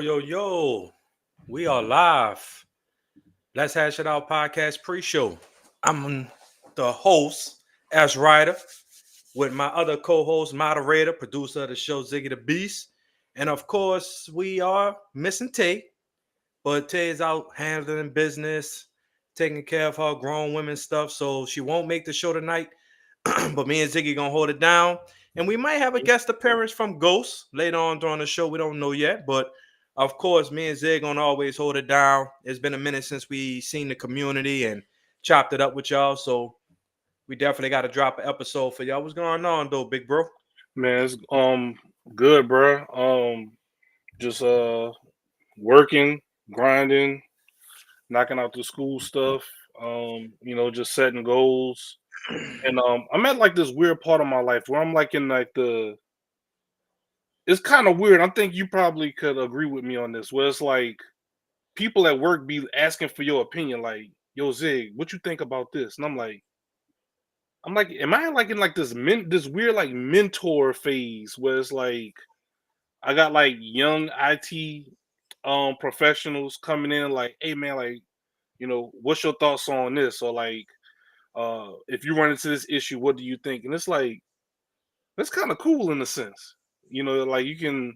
Yo. We are live. Let's Hash It Out podcast pre show. I'm the host, Ash Ryder, with my other co host, moderator, producer of the show, Ziggy the Beast. And of course, we are missing Tay, but Tay is out handling business, taking care of her grown women stuff. So she won't make the show tonight. But me and Ziggy gonna hold it down. And we might have a guest appearance from Ghost later on during the show. We don't know yet, but of course, me and Zig gonna always hold it down. It's been a minute since we seen the community and chopped it up with y'all, so we definitely got to drop an episode for y'all. What's going on though, big bro? Man, it's good, bro. Just working, grinding, knocking out the school stuff. Just setting goals. And I'm at like this weird part of my life where I'm like in like the. It's kind of weird. I think you probably could agree with me on this. Where it's like people at work be asking for your opinion, like, "Yo, Zig, what you think about this?" And I'm like, am I like in like this weird like mentor phase where it's like I got like young IT professionals coming in like, hey man, like, what's your thoughts on this? Or like if you run into this issue, what do you think? And it's like that's kind of cool in a sense. Like you can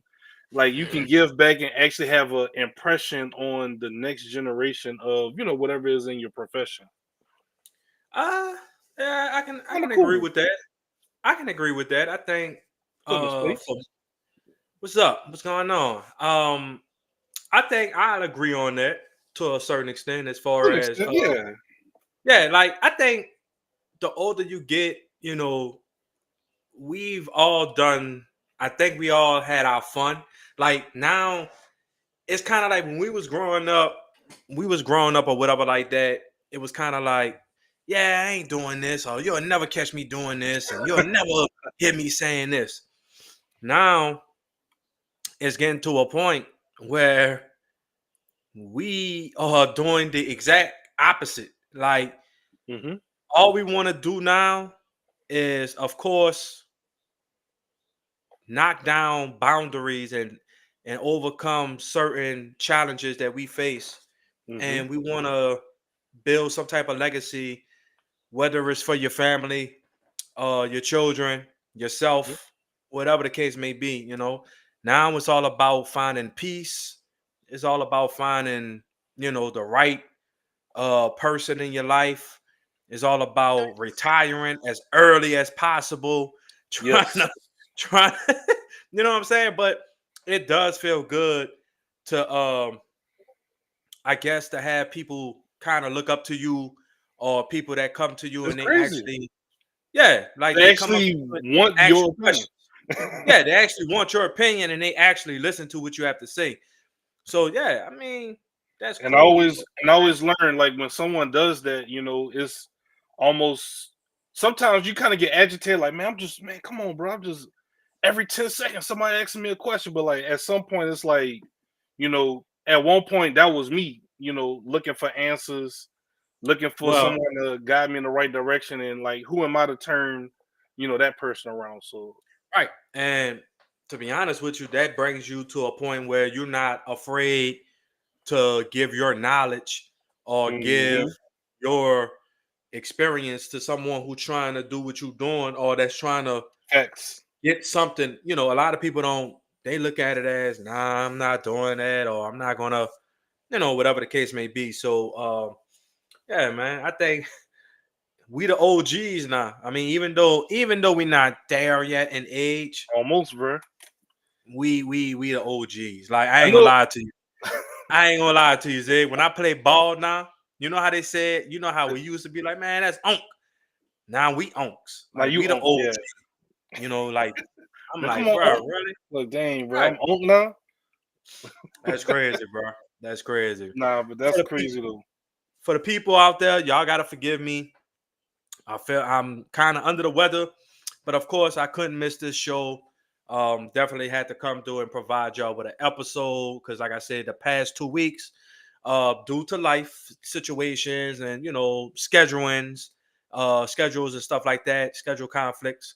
give back and actually have an impression on the next generation of, whatever is in your profession. Uh yeah, I Kind of can agree cool. with that. I can agree with that. I think Put in space. for what's up? What's going on? I think I'd agree on that to a certain extent as To far an as extent, yeah. yeah, like I think the older you get, we've all done. I think we all had our fun. Like now, it's kind of like when we was growing up or whatever like that. It was kind of like, yeah, I ain't doing this, or you'll never catch me doing this, and you'll never hear me saying this. Now it's getting to a point where we are doing the exact opposite. Like Hmm. all we want to do now is, of course, knock down boundaries and overcome certain challenges that we face, Hmm. and we want to build some type of legacy, whether it's for your family, your children, yourself, whatever the case may be. Now it's all about finding peace. It's all about finding the right person in your life. It's all about retiring as early as possible, trying Yes. to trying you know what I'm saying? But it does feel good to I guess to have people kind of look up to you, or people that come to you It's and they crazy. actually, yeah, like They they come up to actually you and want ask your you opinion. questions. Yeah, they actually want your opinion and they actually listen to what you have to say. So yeah, I mean, that's And I cool. always and I always learn like when someone does that, it's almost sometimes you kind of get agitated, like, man, come on, bro. I'm just every 10 seconds somebody asking me a question. But like at some point it's like, at one point that was me, looking for answers, looking for Well, someone to guide me in the right direction, and like who am I to turn, that person around. So right. And to be honest with you, that brings you to a point where you're not afraid to give your knowledge or give mhm. your experience to someone who's trying to do what you're doing, or that's trying to Facts. get something. A lot of people don't, they look at it as, nah, I'm not doing that, or I'm not gonna, whatever the case may be. So yeah, man, I think we the OGs now. I mean, even though we're not there yet in age, Almost, bro. we the OGs. Like I I ain't gonna know. lie to you. I ain't gonna lie to you, Zay. When I play ball now, you know how they said, you know how we used to be like, man, that's unk. Now we unks. Now Like you we the on, OG. yeah. Like I'm Man, come like, on, bro, Unc. really? Look, dang, bro. Right. I'm Unc now. That's crazy, bro. That's crazy. Nah, but For that's the people, crazy though. for the people out there, y'all gotta forgive me. I feel I'm kind of under the weather, but of course I couldn't miss this show. Definitely had to come through and provide y'all with an episode because, like I said, the past 2 weeks, due to life situations and schedules and stuff like that, schedule conflicts,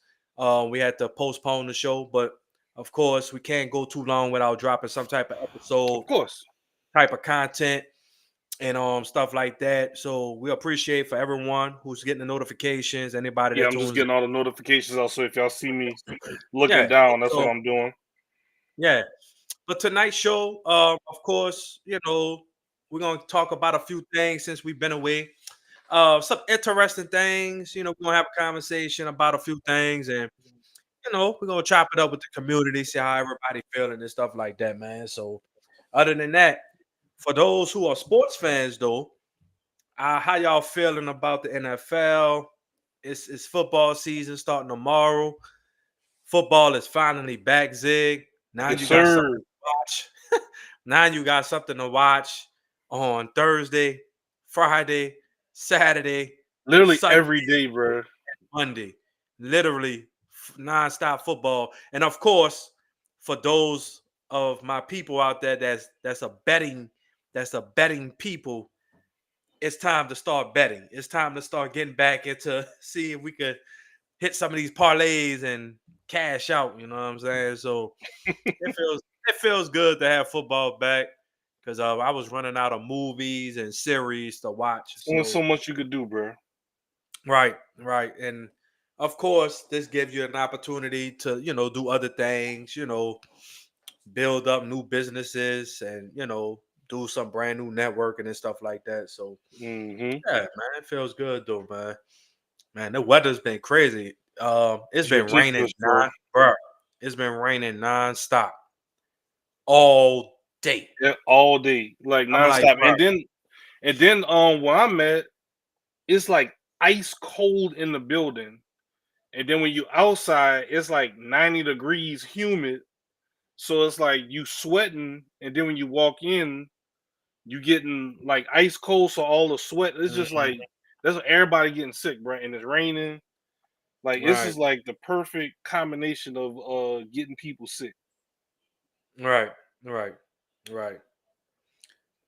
we had to postpone the show. But Of course, we can't go too long without dropping some type of episode, Of course. type of content, and stuff like that. So we appreciate for everyone who's getting the notifications, anybody Yeah, that I'm just tunes in. getting all the notifications out. So if y'all see me looking Yeah. down, that's what So I'm doing. yeah. But tonight's show, of course, we're gonna talk about a few things since we've been away. Some interesting things. We're gonna have a conversation about a few things, and we're gonna chop it up with the community, see how everybody feeling and stuff like that, man. So other than that, for those who are sports fans though, how y'all feeling about the NFL? It's football season starting tomorrow. Football is finally back, Zig. Now Yes, you got something sir. to watch. Now you got something to watch on Thursday, Friday, Saturday, Literally Sunday, every day, bro. Monday. Literally nonstop football. And of course, for those of my people out there that's a betting people, it's time to start betting. It's time to start getting back into see if we could hit some of these parlays and cash out. You know what I'm saying? So it feels good to have football back because I was running out of movies and series to watch. There's only So so much you could do, bro. right, and of course this gives you an opportunity to do other things. Build up new businesses and do some brand new networking and stuff like that. So Mm-hmm. yeah, man, it feels good though, man. Man, the weather's been crazy. It's It's been ridiculous, raining bro. bro. It's been raining nonstop all day. Yeah, all day, like I'm like, nonstop. bro, And then where I'm at, it's like ice cold in the building. And then when you outside, it's like 90 degrees humid. So it's like you sweating, and then when you walk in, you getting like ice cold. So all the sweat, it's just mhm, like that's everybody getting sick, bro. And it's raining. Like this right, is like the perfect combination of getting people sick. right, right, right.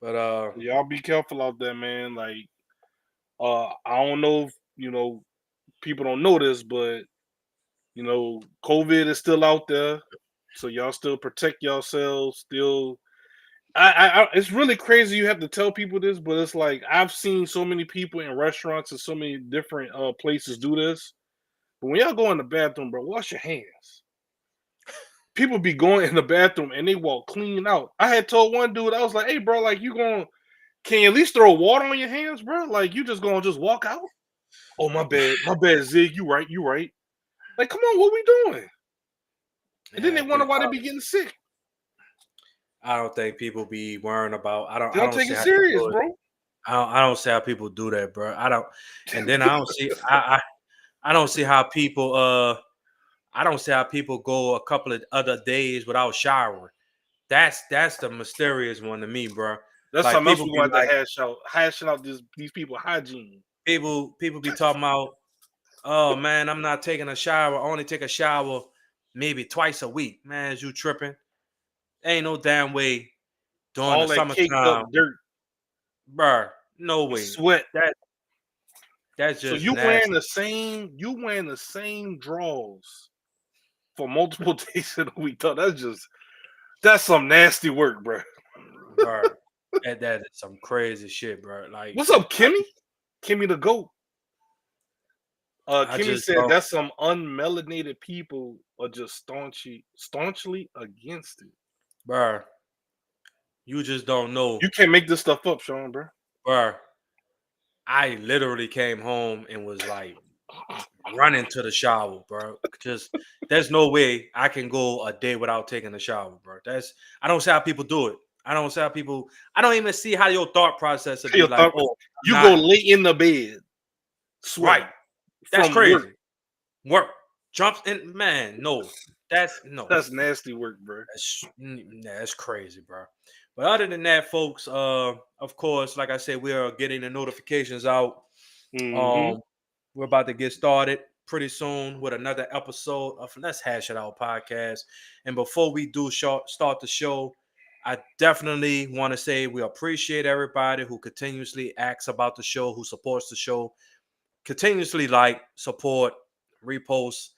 But Y'all be careful out there, man. Like I don't know if people don't know this, but COVID is still out there. So y'all still protect yourselves. Still, it's really crazy. You have to tell people this, but it's like I've seen so many people in restaurants and so many different places do this. But when y'all go in the bathroom, bro, wash your hands. People be going in the bathroom and they walk clean out. I had told one dude, I was like, "Hey, bro, like can you at least throw water on your hands, bro? Like you just gonna just walk out?" Oh, my bad, Zig. You right, you right. Like, come on, what we doing? And then they yeah, wonder why they be getting sick. I don't think people be worrying about. I don't. They I don't don't take see it how they serious, do it. bro. I don't see how people do that, bro. I don't. And then I don't see. I don't see how people. I don't see how people go a couple of other days without showering. That's the mysterious one to me, bro. That's Like something else people we're be going to have like to hashing out these people hygiene. people be talking about, oh man, I'm not taking a shower. I only take a shower maybe twice a week. Man, is you tripping? Ain't no damn way during the All that caked up summertime, dirt, bro. No way. sweat. That that's So just nasty, you wearing the same drawers for multiple days in a week. Though that's some nasty work, bro. bro. That is some crazy shit, bro. Like What's up, I Kimmy? Kimmy the goat. I Kimmy just said don't, that's some unmelanated people are just staunchly against it. bro. You just don't know, You can't make this stuff up, Shawn, bro. bro. I literally came home and was like running to the shower, bro. Just there's no way I can go a day without taking a shower, bro. I don't see how people do it. I don't see how people. I don't even see how your thought process would be Your like, thought, oh, I'm you go not lay in the bed right. sweating That's from work. crazy. Work jumps in, man. No, that's no. That's nasty work, bro. That's crazy, bro. But other than that, folks, of course, like I said, we are getting the notifications out. Mm-hmm. Um, we're about to get started pretty soon with another episode of Let's Hash It Out podcast. And before we do start the show, I definitely want to say we appreciate everybody who continuously asks about the show, who supports the show, continuously like, support, repost.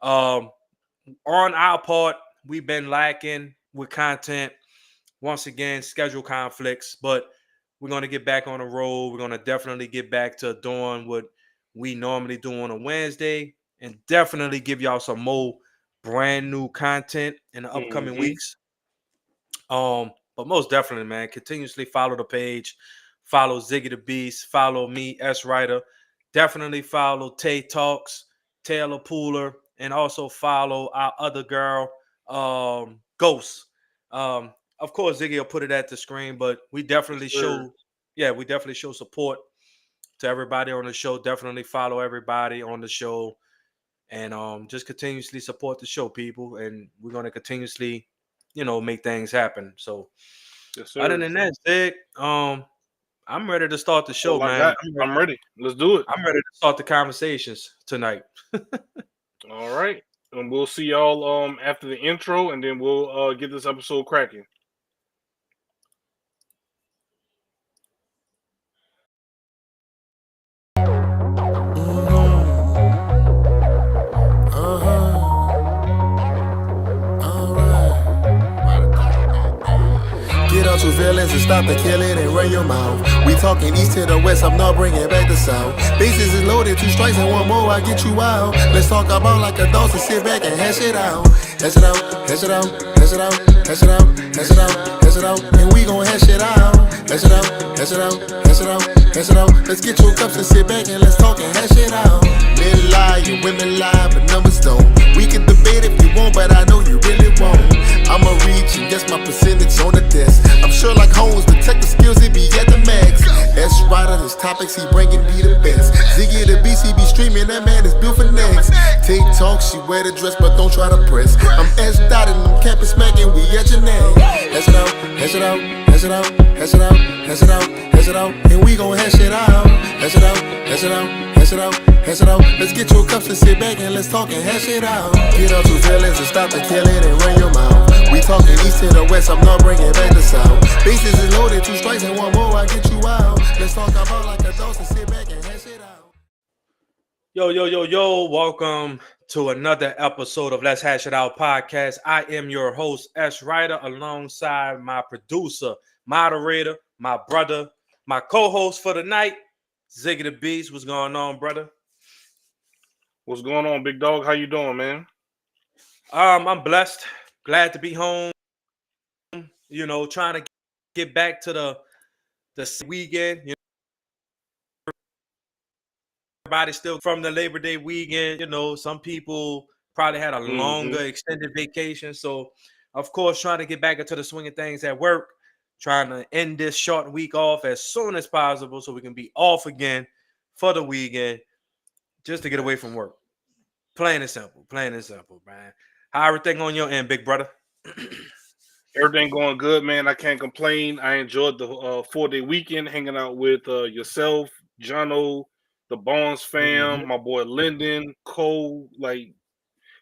Um, on our part, we've been lacking with content. Once again, schedule conflicts, but we're going to get back on the road. We're going to definitely get back to doing what we normally do on a Wednesday and definitely give y'all some more brand new content in the upcoming Mm-hmm. weeks. But most definitely, man, continuously follow the page, follow Ziggy the Beast, follow me, S Writer. Definitely follow Tay Talks, Taylor Pooler, and also follow our other girl, Ghost. Of course, Ziggy will put it at the screen, but we Yes, definitely sir. show, yeah, we definitely show support to everybody on the show. Definitely follow everybody on the show, and just continuously support the show, people. And we're gonna continuously, make things happen. So Yes, other sir. than that, Zig, I'm ready to start the show, All I man. got. I'm ready. Let's do it. I'm ready to start the conversations tonight. All right. And we'll see y'all after the intro, and then we'll get this episode cracking. Get out your feelings and stop the killing and run your mouth. We talking east to the west, I'm not bringing back the south. Bases is loaded, 2 strikes and 1 more, I get you out. Let's talk about like adults and sit back and hash it out. Hash it out, hash it out, hash it out, hash it out, hash it out, hash it out, and we gon' hash it out. Hash it out, hash it out, hash it out, hash it out. Let's get your cups and sit back and let's talk and hash it out. Men lie and women lie, but numbers don't. We can debate if you want, but I know you really won't. I'ma reach and guess my percentage on the desk. I'm sure like Holmes, detective skills, it be at the max. S Rider, his topics, he bringing be the best. Ziggy the BC be streaming, that man is built for next. Take talk, she wear the dress, but don't try to press. I'm S dotted, them campus smacking, we at your neck. Hash it out, hash it out, hash it out, hash it out, hash it out, hash it out, and we gon' hash it out. Hash it out, hash it out, hash it out, hash it out. Let's get your cups and sit back and let's talk and hash it out. Get out your feelings and stop the killing and run your mouth. We talking east to the west, I'm not bringing back the south. Bases is loaded, 2 strikes and 1 more, I get you out. Let's talk about like adults and sit back and hash it out. Yo. Welcome to another episode of Let's Hash It Out podcast. I am your host, S Writer, alongside my producer, moderator, my brother, my co-host for the night, Ziggy the Beast. What's going on, brother? What's going on, big dog? How you doing, man? I'm blessed. Glad to be home. Trying to get back to the weekend. Everybody still from the Labor Day weekend. Some people probably had a Mm-hmm. longer extended vacation. So, of course, trying to get back into the swing of things at work, trying to end this short week off as soon as possible so we can be off again for the weekend just to get away from work. Plain and simple, man. How everything on your end, big brother? Everything going good, man. I can't complain. I enjoyed the 4-day weekend hanging out with yourself, Jono, the Bonds Mhm. fam, my boy Lyndon, Cole. Like,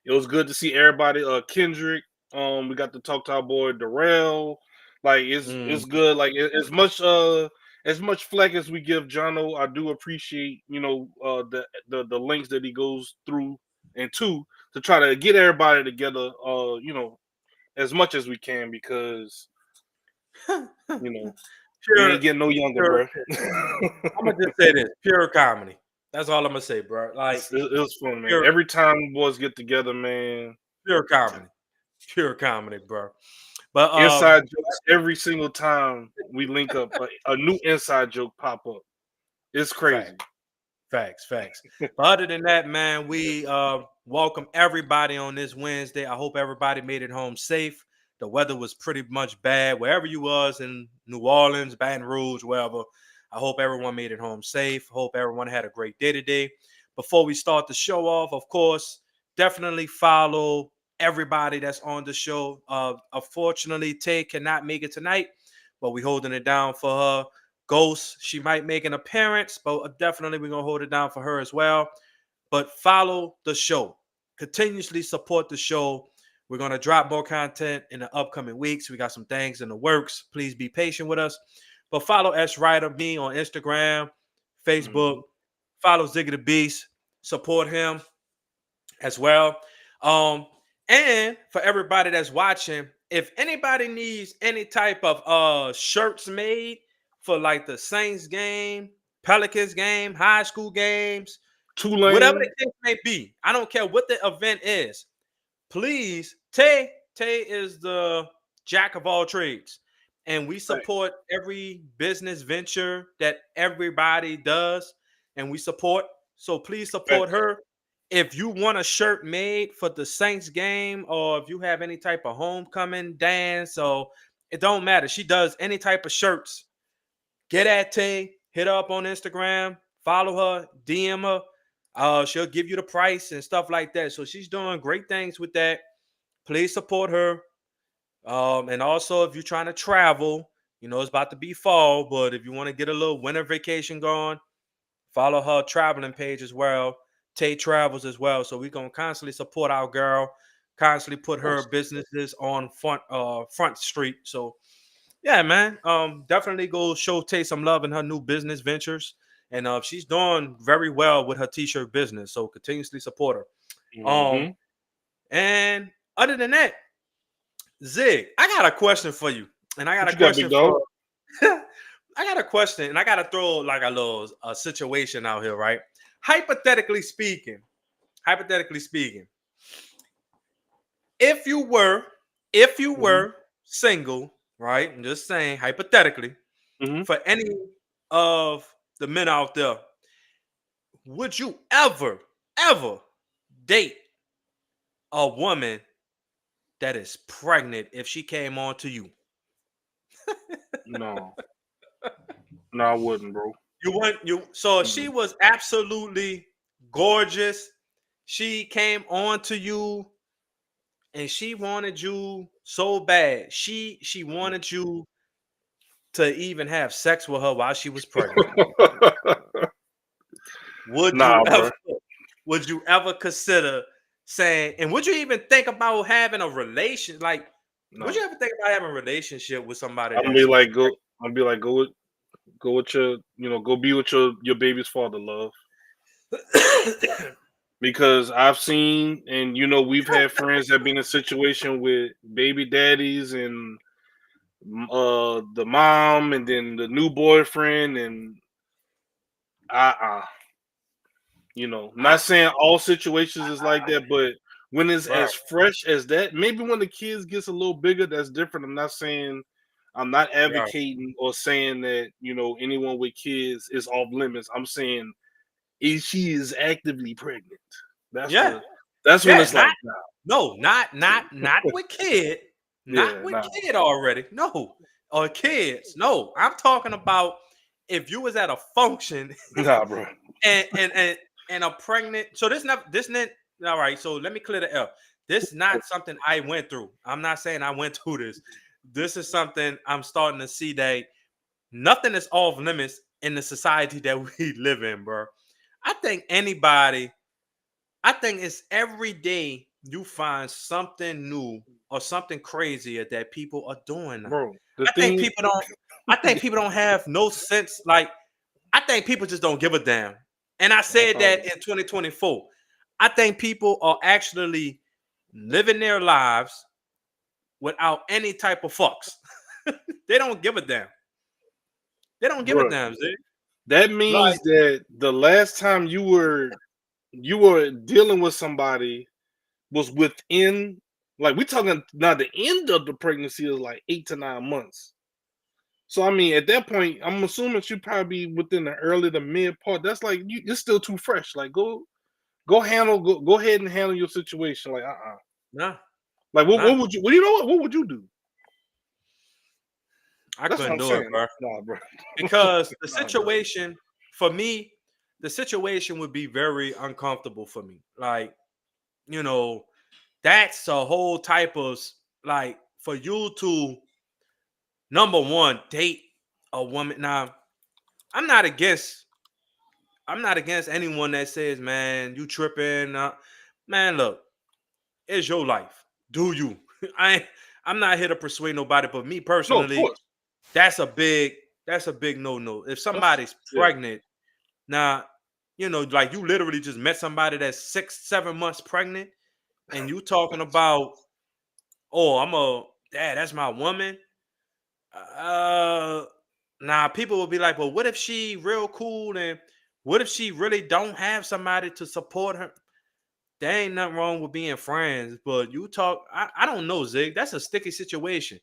it was good to see everybody. Kendrick. We got to talk to our boy Darrell. Like, it's Mhm. good. Like, as much flack as we give Jono, I do appreciate the links that he goes through and to try to get everybody together. As much as we can, because you know we pure, ain't getting no younger, pure. bro. I'm gonna just say this: pure comedy. That's all I'm gonna say, bro. Like It was fun, man. pure, Every time boys get together, man, pure comedy, pure comedy, bro. But inside jokes every single time we link up. A new inside joke pop up. It's crazy. facts, facts. But other than that, man, we welcome everybody on this Wednesday. I hope everybody made it home safe. The weather was pretty much bad wherever you was in New Orleans, Baton Rouge, wherever. I hope everyone made it home safe. Hope everyone had a great day today. Before we start the show off, of course, definitely follow everybody that's on the show. Unfortunately, Tay cannot make it tonight, but we holding it down for her. Ghost, she might make an appearance, but definitely we're gonna hold it down for her as well. But follow the show, continuously support the show. We're gonna drop more content in the upcoming weeks. We got some things in the works. Please be patient with us. But follow S Ryder, me on Instagram, Facebook. Mhm. Follow Ziggy the Beast. Support him as well. Um, And for everybody that's watching, if anybody needs any type of shirts made for like the Saints game, Pelicans game, high school games, whatever the Tulane. case may be, I don't care what the event is. Please, Tay is the jack of all trades, and we Right. support every business venture that everybody does, and we support. So please support Facts. her. If you want a shirt made for the Saints game, or if you have any type of homecoming dance, or it don't matter. She does any type of shirts. Get at Tay, hit her up on Instagram, follow her, DM her. She'll give you the price and stuff like that. So she's doing great things with that. Please support her. And also, if you're trying to travel, it's about to be fall, but if you want to get a little winter vacation going, follow her traveling page as well. Tay Travels as well. So we're gonna constantly support our girl, constantly put her businesses on front street. So yeah, man. Definitely go show Tay some love in her new business ventures. And she's doing very well with her t-shirt business. So continuously support her. Mm-hmm. And other than that, Zig, I got a question for you. And I got What a you got, big question dog? for I got a question, and I gotta throw like a little situation out here, right? Hypothetically speaking, if you were Mm-hmm. single, right? I'm just saying hypothetically, Mm-hmm. for any of the men out there, would you ever date a woman that is pregnant if she came on to you? No. No, I wouldn't, bro. So she Mm-mm. was absolutely gorgeous. She came on to you and she wanted you so bad. She wanted you to even have sex with her while she was pregnant. Would you Nah, ever bro. would you ever consider saying, and would you even think about having a relation? Like, would No. you ever think about having a relationship with somebody I'm gonna be that's like, go. I'm gonna be like, go with your, go be with your baby's father, love. Because I've seen, and we've had friends that been in a situation with baby daddies and the mom, and then the new boyfriend, and uh I, not saying all situations is like that, but when it's right. as fresh as that, maybe when the kids gets a little bigger, that's different. I'm not Right. advocating or saying that anyone with kids is off limits. I'm saying if she is actively pregnant, that's Yeah. what that's when Yeah. it's like, nah, No, not with kid. Not yeah, with nah, kid already. No. Or kids. No. I'm talking about if you was at a function nah, bro. and and and, and a pregnant. So this not all right. So let me clear the L. This not something I went through. I'm not saying I went through this. This is something I'm starting to see that nothing is off limits in the society that we live in, bro. I think anybody I think it's every day you find something new or something crazier that people are doing now. Bro, the I think thing, people don't I think people don't have no sense. Like, I think people just don't give a damn. And I that's said all. that in 2024. I think people are actually living their lives without any type of fucks. They don't give a damn. They don't give a Bro, damn, Zig. that Like, means that the last time you were dealing with somebody was within, like, we talking now, the end of the pregnancy is like 8 to 9 months. So I mean, at that point, I'm assuming you probably be within the early to mid part. That's like you're still too fresh. Like, go ahead and handle your situation. Like, nah, like nah. what would you? Well, you know what would you do? I That's what couldn't I'm do it, saying. bro. Nah, bro. Because the Nah, bro. situation for me, the situation would be very uncomfortable for me. Like, you know, that's a whole type of like for you to number one date a woman. Now, I'm not against anyone that says, man, you tripping. Man, look, it's your life. Do you? I'm not here to persuade nobody, but me No, of personally, course. that's a big no-no. If That's somebody's yeah. pregnant, now, like you literally just met somebody that's 6, 7 months pregnant. and you talking about, oh, that's my woman. Nah, people will be like, well, what if she real cool, and what if she really don't have somebody to support her? There ain't nothing wrong with being friends, but you talk. I don't know, Zig. That's a sticky situation.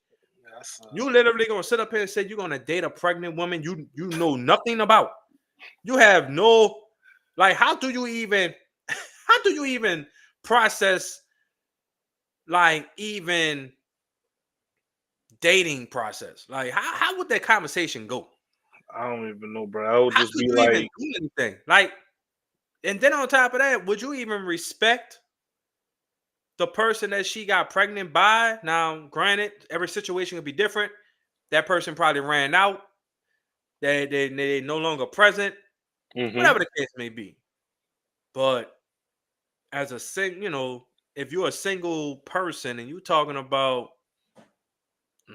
That's, You literally gonna sit up here and say you're gonna date a pregnant woman you know nothing about. You have no, like, how do you even how do you even process, like, even dating process? Like, how would that conversation go? I don't even know, bro. I would How just could be you even like, do anything? Like, and then on top of that, would you even respect the person that she got pregnant by? Now, granted, every situation could be different. That person probably ran out. They no longer present. mm-hmm. Whatever the case may be. But as a if you're a single person and you're talking about,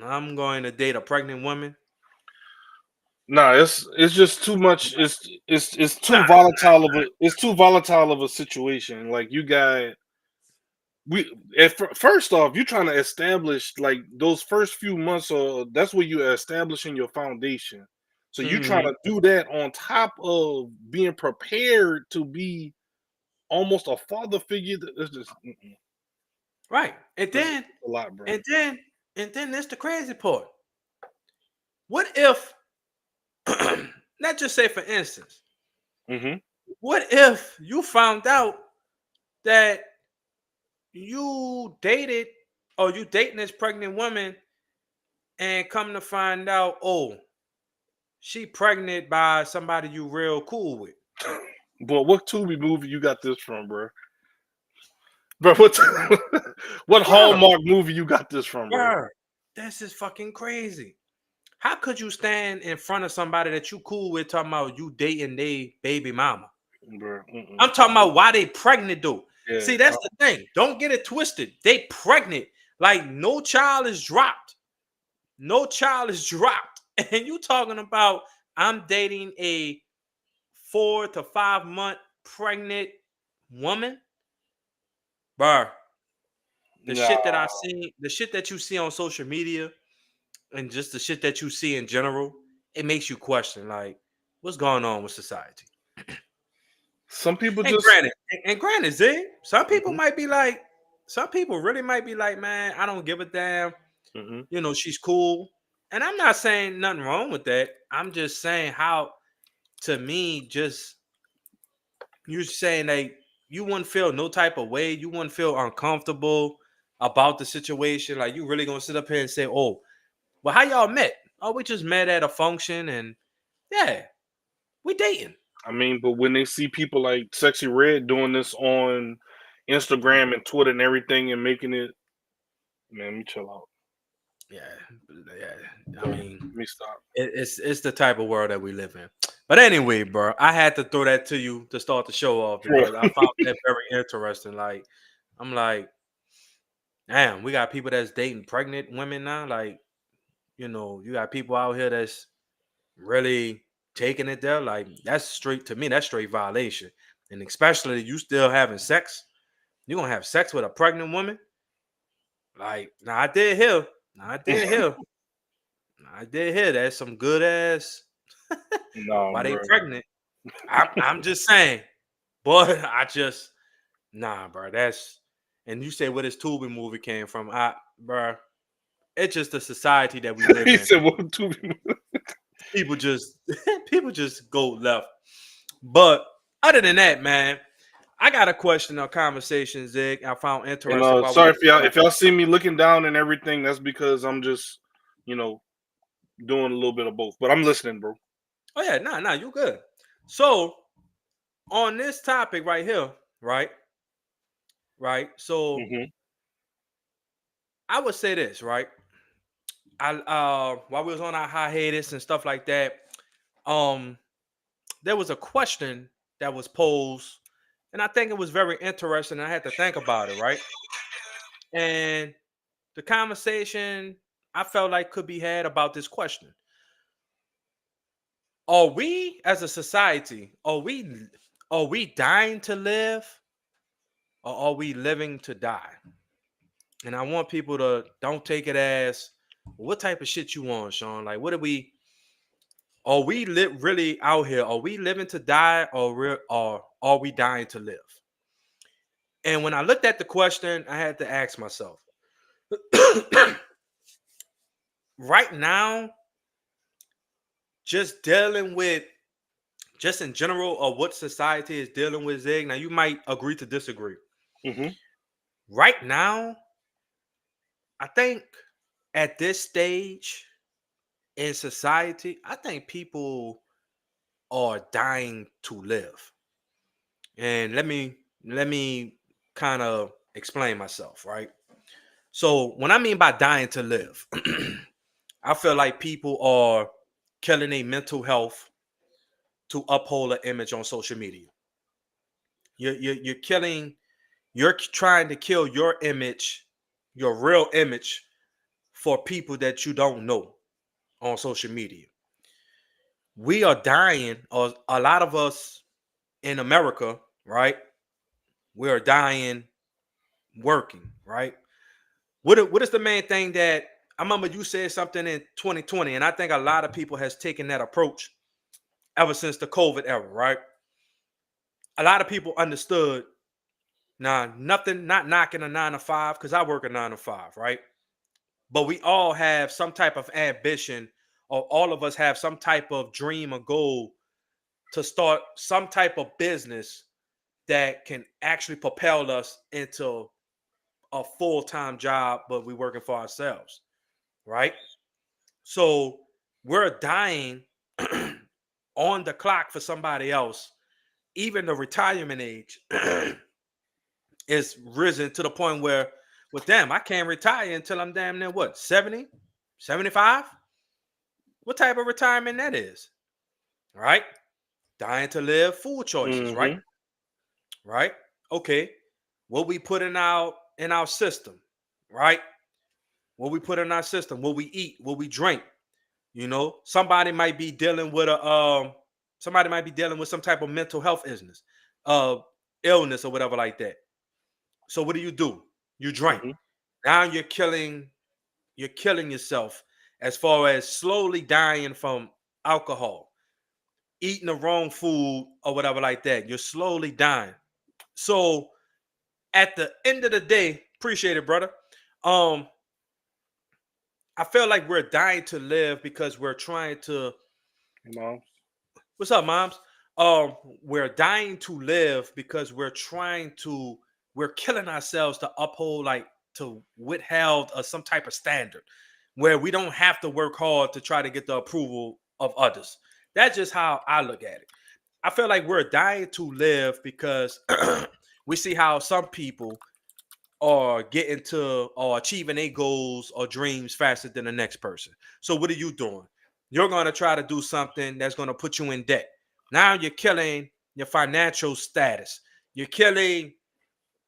I'm going to date a pregnant woman. Nah, it's just too much. It's too Nah, volatile of a situation. Like you got first off, you're trying to establish like those first few months. That's where you're establishing your foundation. So you trying mhm, to do that on top of being prepared to be almost a father figure. That's just right. And that's then a lot, bro. and then and then that's the crazy part. What if, let's just say for instance, Mm-hmm. what if you found out that you dated or you dating this pregnant woman, and come to find out, oh, she pregnant by somebody you real cool with. But what Tubi movie you got this from, bro? Bro, what what Bruh, Hallmark movie you got this from, bro? bruh, this is fucking crazy. How could you stand in front of somebody that you cool with talking about you dating they baby mama? Bro, mm-mm. I'm talking about why they pregnant though. Yeah, See, that's the thing. Don't get it twisted. They pregnant. Like, no child is dropped. No child is dropped. And you talking about, I'm dating a 4 to 5 month pregnant woman? Bruh, the shit that nah. I see, the shit that you see on social media, and just the shit that you see in general, it makes you question, like, what's going on with society. Some people And just granted, Z, some people hmm might be like, some people really might be like, man, I don't give a damn. hmm She's cool. And I'm not saying nothing wrong with that. I'm just saying how, to me, just you saying that you wouldn't feel no type of way, you wouldn't feel uncomfortable about the situation. Like, you really gonna sit up here and say, oh, well, how y'all met? Oh, we just met at a function, and yeah, we dating. I mean, but when they see people like Sexy Red doing this on Instagram and Twitter and everything and making it, man, let me chill out. Yeah, yeah. I mean, Let me stop. it's the type of world that we live in. But anyway, bro, I had to throw that to you to start the show off Bro, because I found that very interesting. Like, I'm like, damn, we got people that's dating pregnant women now. Like, you got people out here that's really taking it there. Like, that's straight, to me, that's straight violation. And especially you still having sex. You're gonna have sex with a pregnant woman. Like, now I did hear. Now I did hear. I did hear that some good ass. no, Why they bro. pregnant? I'm just saying, but I just, nah, bro. And you say where this Tubi movie came from? Bro, it's just the society that we live He in. said, "What to be?" People just people just go left. But other than that, man, I got a question or conversation, Zig. I found And interesting while we sorry were if y'all talking. see me looking down and everything. That's because I'm just, you know, doing a little bit of both. But I'm listening, bro. Oh yeah, nah, you good. So on this topic right here, right, right. So hmm I would say this, right. I while we was on our hiatus and stuff like that, um, there was a question that was posed, and I think it was very interesting. I had to think about it, right? And the conversation I felt like could be had about this question: are we as a society, are we dying to live, or are we living to die? And I want people to don't take it as what type of shit you want, Shawn. Like, what are we really out here? Are we living to die, or are we dying to live? And when I looked at the question, I had to ask myself, right now, just dealing with, just in general, of what society is dealing with, Zig. Now, you might agree to disagree. Mm-hmm. Right now, I think at this stage in society, I think people are dying to live. And let me kind of explain myself, right? So, when I mean by dying to live, I feel like people are killing their mental health to uphold an image on social media. You're killing, you're trying to kill your image, your real image, for people that you don't know on social media. We are dying, or a lot of us in America, right? We are dying working, right? What is the main thing that I remember you said something in 2020, and I think a lot of people has taken that approach ever since the COVID era, right? A lot of people understood. Now, nothing, not knocking a 9 to 5, because I work a 9 to 5, right? But we all have some type of ambition, or all of us have some type of dream or goal to start some type of business that can actually propel us into a full-time job, but we're working for ourselves, right? So we're dying on the clock for somebody else. Even the retirement age is risen to the point where, well, damn, I can't retire until I'm damn near what, 70, 75? What type of retirement that is, right? Dying to live, food choices, right? Mm-hmm. Right? Okay. What we put in our system, right? What we put in our system, what we eat, what we drink. Somebody might be dealing with somebody might be dealing with some type of mental health uh illness or whatever like that. So what do? You drink. Mm-hmm. Now you're killing yourself, as far as slowly dying from alcohol, eating the wrong food or whatever like that. You're slowly dying. So at the end of the day, appreciate it, brother. Um, I feel like we're dying to live because we're trying to. Hey, mom. What's up, moms? We're dying to live because we're killing ourselves to uphold, like, to withheld some type of standard where we don't have to work hard to try to get the approval of others. That's just how I look at it. I feel like we're dying to live because we see how some people are getting to or achieving their goals or dreams faster than the next person. So what are you doing? You're going to try to do something that's going to put you in debt. Now you're killing your financial status. You're killing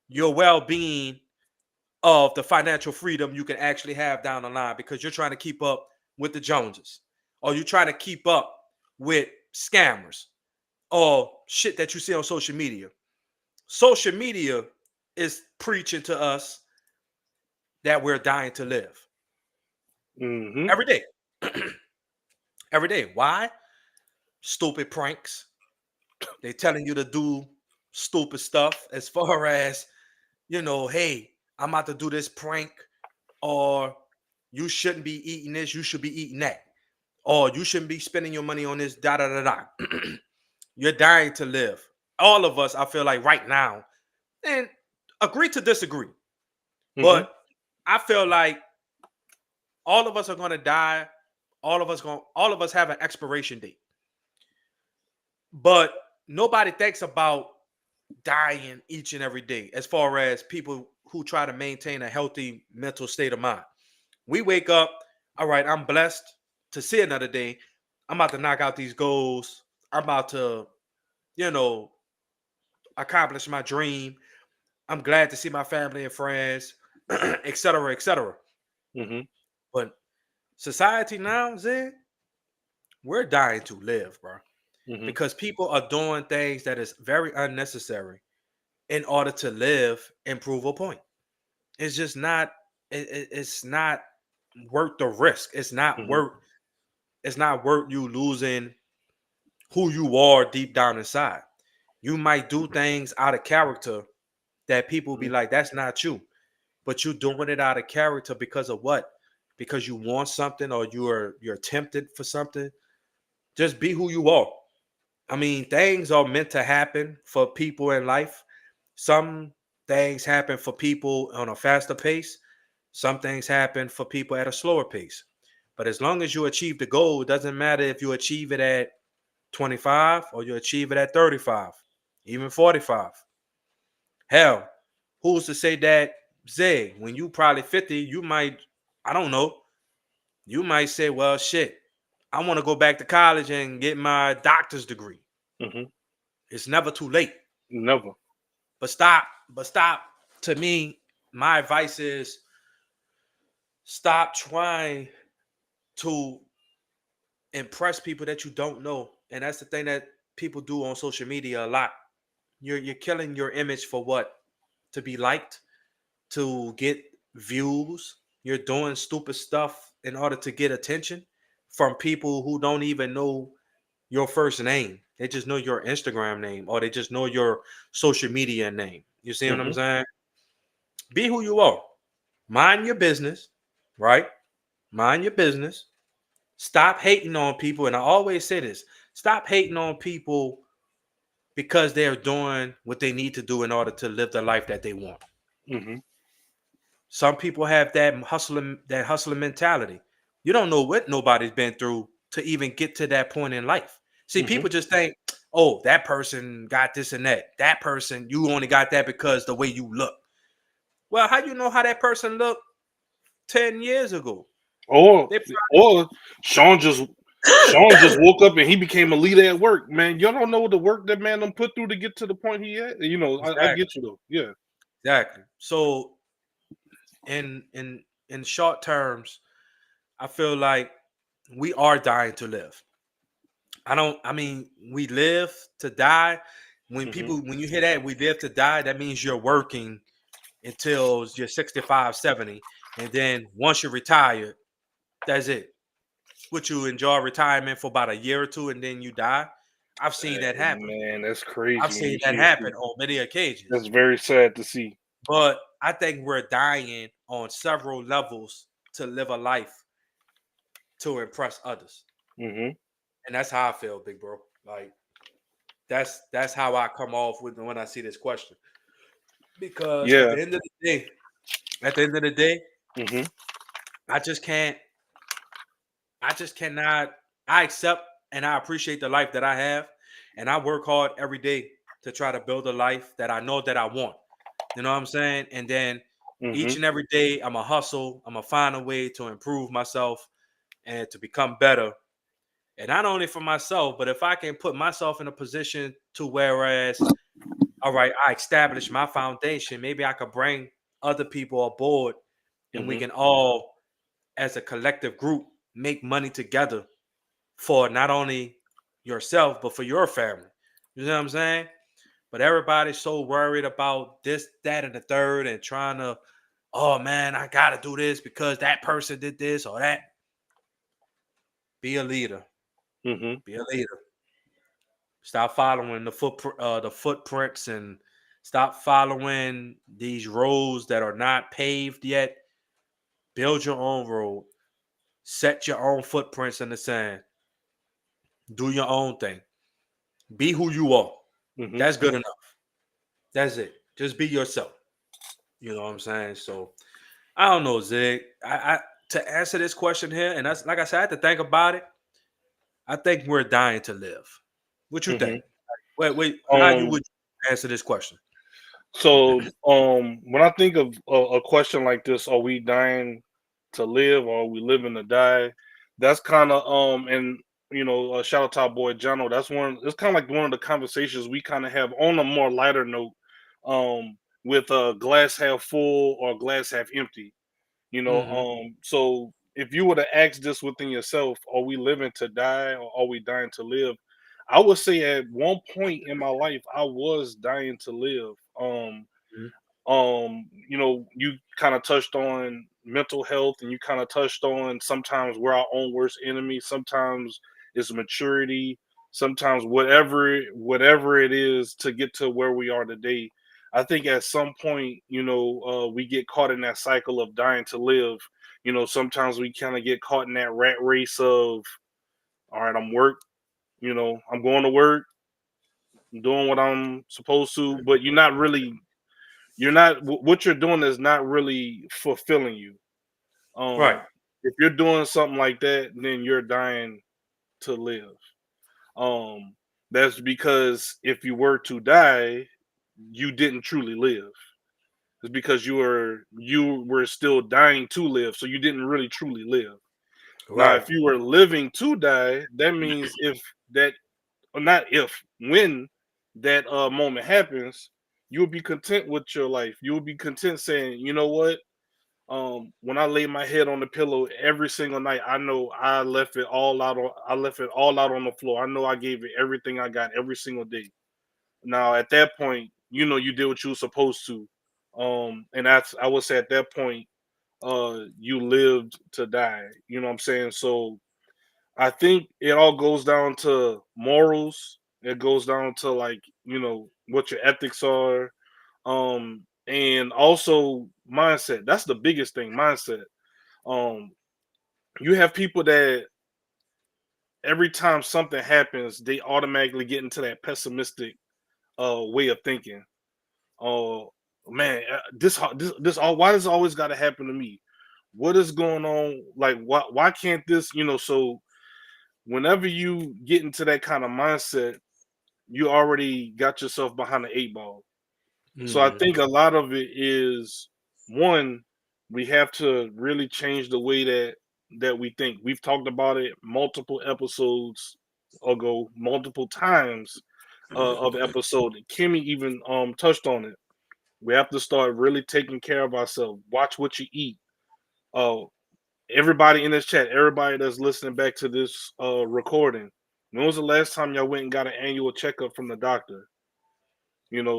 your well-being of the financial freedom you can actually have down the line, because you're trying to keep up with the Joneses, or you're trying to keep up with scammers or shit that you see on social media. Social media is preaching to us that we're dying to live Mm-hmm. every day. Every day. Why? Stupid pranks. They telling you to do stupid stuff, as far as, hey, I'm about to do this prank, or you shouldn't be eating this, you should be eating that, or you shouldn't be spending your money on this, da da da da. You're dying to live. All of us, I feel like right now, and agree to disagree, Mm-hmm. but I feel like all of us are going to die. All of us have an expiration date, but nobody thinks about dying each and every day, as far as people who try to maintain a healthy mental state of mind. We wake up, all right, I'm blessed to see another day. I'm about to knock out these goals. I'm about to, you know, accomplish my dream. I'm glad to see my family and friends, et cetera, et cetera. Mm-hmm. But society now, Zed, we're dying to live, bro. Mm-hmm. Because people are doing things that is very unnecessary in order to live and prove a point. It's just not. It's not worth the risk. It's not Mhm. worth. It's not worth you losing who you are deep down inside. You might do things out of character that people be Mhm. like, "That's not you," but you doing it out of character because of what? Because you want something or you're tempted for something. Just be who you are. I mean, things are meant to happen for people in life. Some things happen for people on a faster pace. Some things happen for people at a slower pace. But as long as you achieve the goal, it doesn't matter if you achieve it at 25 or you achieve it at 35, even 45. Hell, who's to say that, Zay, when you probably 50, you might, I don't know, you might say, well, shit, I want to go back to college and get my doctor's degree. Mhm. It's never too late. Never. But stop. To me, my advice is stop trying to impress people that you don't know. And that's the thing that people do on social media a lot. You're killing your image for what? To be liked, to get views. You're doing stupid stuff in order to get attention from people who don't even know your first name. They just know your Instagram name or they just know your social media name. You see what I'm Mhm. saying? Be who you are. Mind your business, right? Mind your business. Stop hating on people. And I always say this, stop hating on people because they're doing what they need to do in order to live the life that they want. Mhm. Some people have that hustling mentality. You don't know what nobody's been through to even get to that point in life. See, Mhm. people just think, oh, that person got this and that. That person, you only got that because the way you look. Well, how you know how that person looked 10 years ago? Or They or Shawn just Shawn just woke up and he became a leader at work. Man, y'all don't know the work that man done put through to get to the point he at. You know, I exactly, get you though. Yeah. exactly. So in short terms, I feel like we are dying to live. I mean, we live to die. Mhm. When you hear that we live to die, that means you're working until you're 65, 70. And then once you're retired, that's it. Would you enjoy retirement for about a year or two and then you die? I've seen that happen. Man, that's I've crazy when seen you that see it. happen on many occasions. That's very sad to see. But I think we're dying on several levels to live a life to impress others. Mhm. And that's how I feel, big bro. Like that's how I come off with when I see this question. Because Yeah. at the end of the day, Mhm. I just can't, I just cannot, I accept and I appreciate the life that I have. And I work hard every day to try to build a life that I know that I want. You know what I'm saying? And then each Mhm. and every day, I'm a hustle. I'm a find a way to improve myself and to become better. And not only for myself, but if I can put myself in a position to whereas, all right, I established my foundation, maybe I could bring other people aboard and we Mhm. can all, as a collective group, make money together for not only yourself, but for your family. You know what I'm saying? But everybody's so worried about this, that, and the third, and trying to, oh man, I gotta do this because that person did this or that. Be a leader. Mhm. Be a leader. Stop following the footprints and stop following these roads that are not paved yet. Build your own road. Set your own footprints in the sand. Do your own thing. Be who you are. Mhm. That's good enough. That's it. Just be yourself. You know what I'm saying? So I don't know, Zig. I to answer this question here, and that's like I said, I had to think about it. I think we're dying to live. What you think? Mhm. Wait. How you Um. would answer this question? So, when I think of a question like this, are we dying to live or are we living to die? That's kind of and shout out to our boy Jono. That's one. It's kind of like one of the conversations we kind of have on a more lighter note, with a glass half full or glass half empty. Hmm. So if you were to ask this within yourself, are we living to die or are we dying to live? I would say at one point in my life, I was dying to live. Mhm. You kind of touched on mental health, and you kind of touched on sometimes we're our own worst enemy. Sometimes it's maturity. Sometimes whatever it is to get to where we are today. I think at some point, we get caught in that cycle of dying to live. Sometimes we kind of get caught in that rat race of, all right, I'm going to work, I'm doing what I'm supposed to, but what you're doing is not really fulfilling you. Right. If you're doing something like that, then you're dying to live. Um, that's because if you were to die, you didn't truly live. It's because you were still dying to live, so you didn't really truly live. Now, Right. if you were living to die, that means if that or not if when that moment happens, you'll be content with your life. You'll be content saying, you know what? When I lay my head on the pillow every single night, I know I left it all out on the floor. I know I gave it everything I got every single day. Now at that point, you did what you were supposed to. And I would say at that point, you lived to die. You know what I'm saying? So I think it all goes down to morals. It goes down to like, what your ethics are. And also mindset. That's the biggest thing, mindset. Um, you have people that every time something happens, they automatically get into that pessimistic way of thinking. Oh man, this all why does it always gotta happen to me? What is going on? Like why can't this, so whenever you get into that kind of mindset, you already got yourself behind the eight ball. So I Mhm. think a lot of it is one, we have to really change the way that we think. We've talked about it multiple episodes ago, multiple times of episode. Kimmy even touched on it. We have to start really taking care of ourselves. Watch what you eat. Uh, everybody in this chat, everybody that's listening back to this recording, when was the last time y'all went and got an annual checkup from the doctor?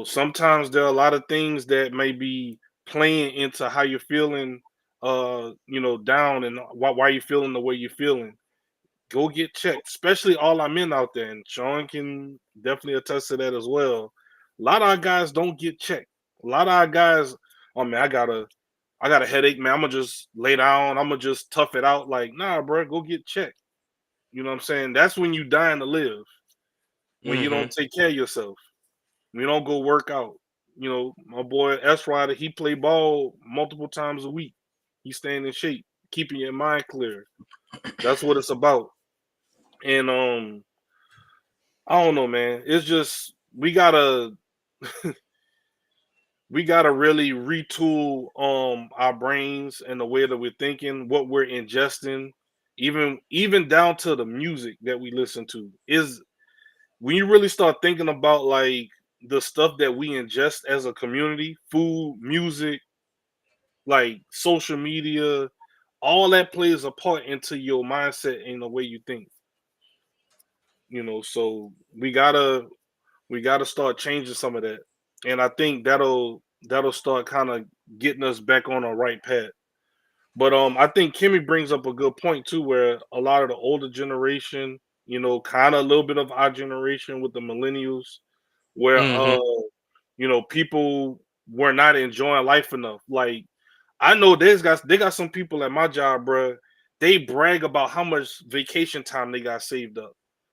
Sometimes there are a lot of things that may be playing into how you're feeling, down, and why you're feeling the way you're feeling. Go get checked, especially all our men out there, and Shawn can definitely attest to that as well. A lot of our guys don't get checked. A lot of our guys, oh man, I got a headache, man. I'm gonna just lay down. I'm gonna just tough it out. Like, nah, bro, go get checked. You know what I'm saying? That's when you dying to live. When you don't Mhm. take care of yourself. We don't go work out. My boy S Rider, he play ball multiple times a week. He's staying in shape, keeping your mind clear. That's what it's about. And I don't know, man. It's just we gotta really retool our brains and the way that we're thinking, what we're ingesting, even down to the music that we listen to. Is when you really start thinking about like the stuff that we ingest as a community, food, music, like social media, all that plays a part into your mindset and the way you think. So we gotta start changing some of that. And I think that'll start kind of getting us back on a right path. But I think Kimmy brings up a good point too, where a lot of the older generation, kind of a little bit of our generation with the millennials, where Mhm. people were not enjoying life enough. Like I know they got some people at my job, bro. They brag about how much vacation time they got saved up.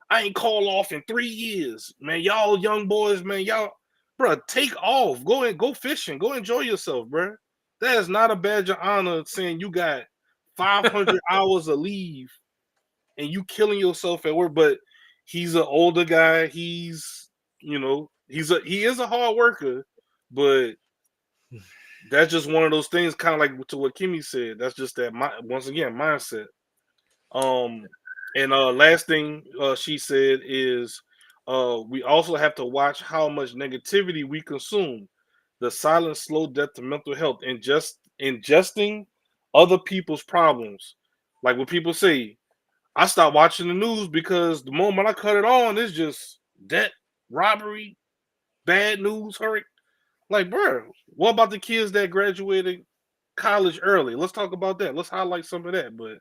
I ain't called off in 3 years, man. Y'all young boys, man, y'all, bro, take off. Go fishing. Go enjoy yourself, bro. That is not a badge of honor saying you got 500 hours of leave and you killing yourself at work. But he's an older guy. He is a hard worker, but that's just one of those things, kind of like to what Kimmy said. That's just that once again mindset. Um, and last thing she said is, we also have to watch how much negativity we consume. The silent, slow death to mental health, and just ingesting other people's problems. Like what people say, I stopped watching the news because the moment I cut it on, it's just debt, robbery, bad news, hurry. Like, bro, what about the kids that graduated college early? Let's talk about that. Let's highlight some of that. But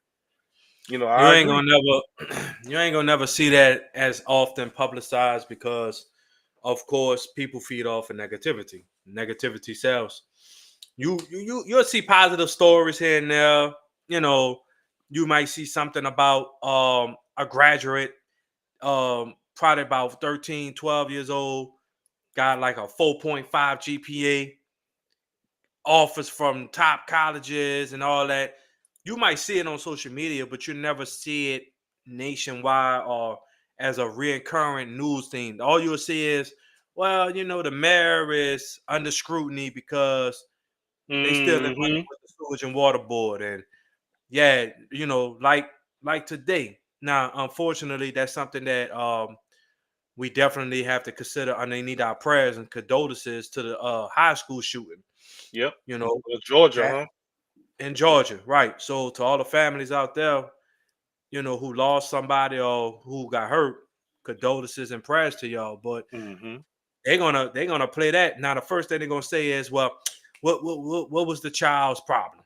You I ain't agree. gonna never you ain't gonna never see that as often publicized because of course people feed off of negativity. Negativity sells. You'll see positive stories here and there. You know, you might see something about a graduate, probably about 13, 12 years old, got like a 4.5 GPA, offers from top colleges and all that. You might see it on social media, but you never see it nationwide or as a recurring news thing. All you'll see is, well, the mayor is under scrutiny because they stealing money Hmm. with the sewage and water board, and yeah, like today. Now, unfortunately, that's something that we definitely have to consider, and they need our prayers and condolences to the high school shooting. Yep. You know Georgia, that huh? in Georgia, right? So to all the families out there, who lost somebody or who got hurt, condolences and prayers to y'all. But Hmm. they're gonna play that. Now the first thing they're gonna say is, well, what was the child's problem,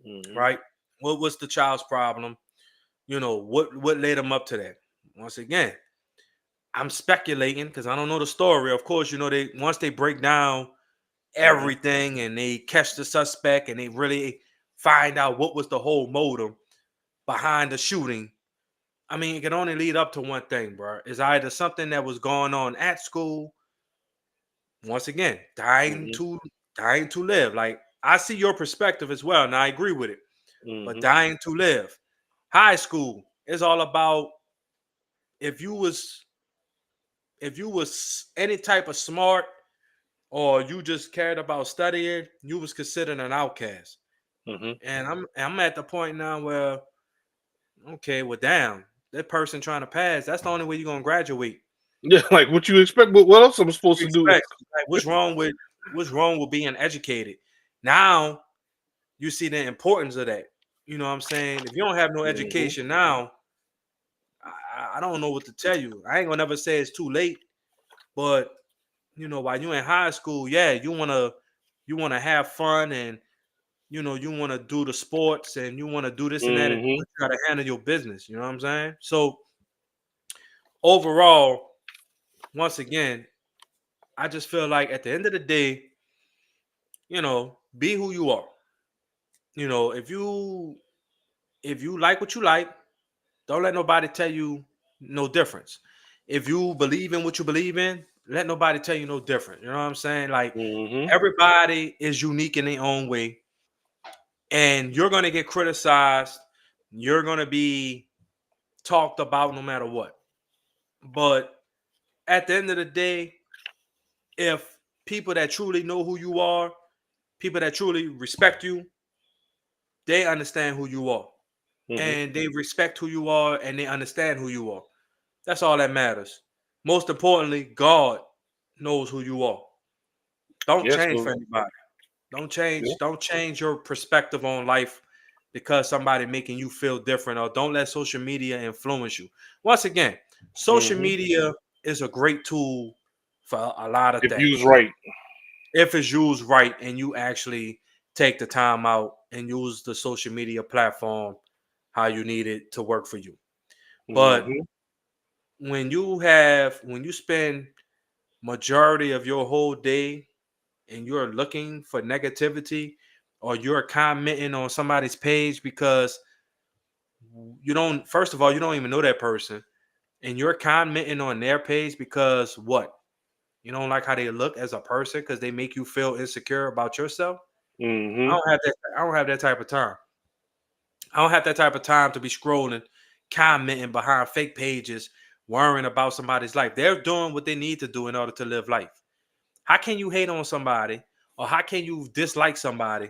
Hmm. right? What was the child's problem? What led them up to that? Once again, I'm speculating because I don't know the story. Of course, they once they break down Hmm. everything and they catch the suspect and they really find out what was the whole motive behind the shooting. I mean, it can only lead up to one thing, bro. It's either something that was going on at school. Once again, Hmm. dying to live. Like I see your perspective as well, and I agree with it. But Hmm. dying to live. High school is all about if you was any type of smart or you just cared about studying, you was considered an outcast. Hmm. And I'm at the point now where okay, well, damn, that person trying to pass. That's the only way you're gonna graduate. Yeah, like what you expect. But what else am I What supposed you to do? expect? Like, what's wrong with being educated? Now you see the importance of that. You know what I'm saying? If you don't have no Hmm. education now, I don't know what to tell you. I ain't gonna never say it's too late, but while you in high school, yeah, you wanna have fun and you wanna do the sports and you wanna do this and that, but Hmm. you gotta handle your business. You know what I'm saying? So overall, once again, I just feel like at the end of the day, be who you are. If you like what you like, don't let nobody tell you no difference. If you believe in what you believe in, let nobody tell you no different. You know what I'm saying? Like Hmm. everybody is unique in their own way, and you're gonna get criticized. You're gonna be talked about no matter what. But at the end of the day, if people that truly know who you are, people that truly respect you, they understand who you are. Hmm. And they respect who you are and they understand who you are. That's all that matters. Most importantly, God knows who you are. Don't Yes. change for So, anybody. Don't yeah. change. Don't change your perspective on life because somebody making you feel different, or don't let social media influence you. Once again, social Hmm. media is a great tool for a lot of If used things right. if it's used right and you actually take the time out and use the social media platform how you need it to work for you. But Hmm. when you spend majority of your whole day and you're looking for negativity or you're commenting on somebody's page because you don't first of all you don't even know that person and you're commenting on their page because what? You don't like how they look as a person because they make you feel insecure about yourself. I Hmm. don't have that. I don't have that type of time. I don't have that type of time to be scrolling, commenting behind fake pages, worrying about somebody's life. They're doing what they need to do in order to live life. How can you hate on somebody or how can you dislike somebody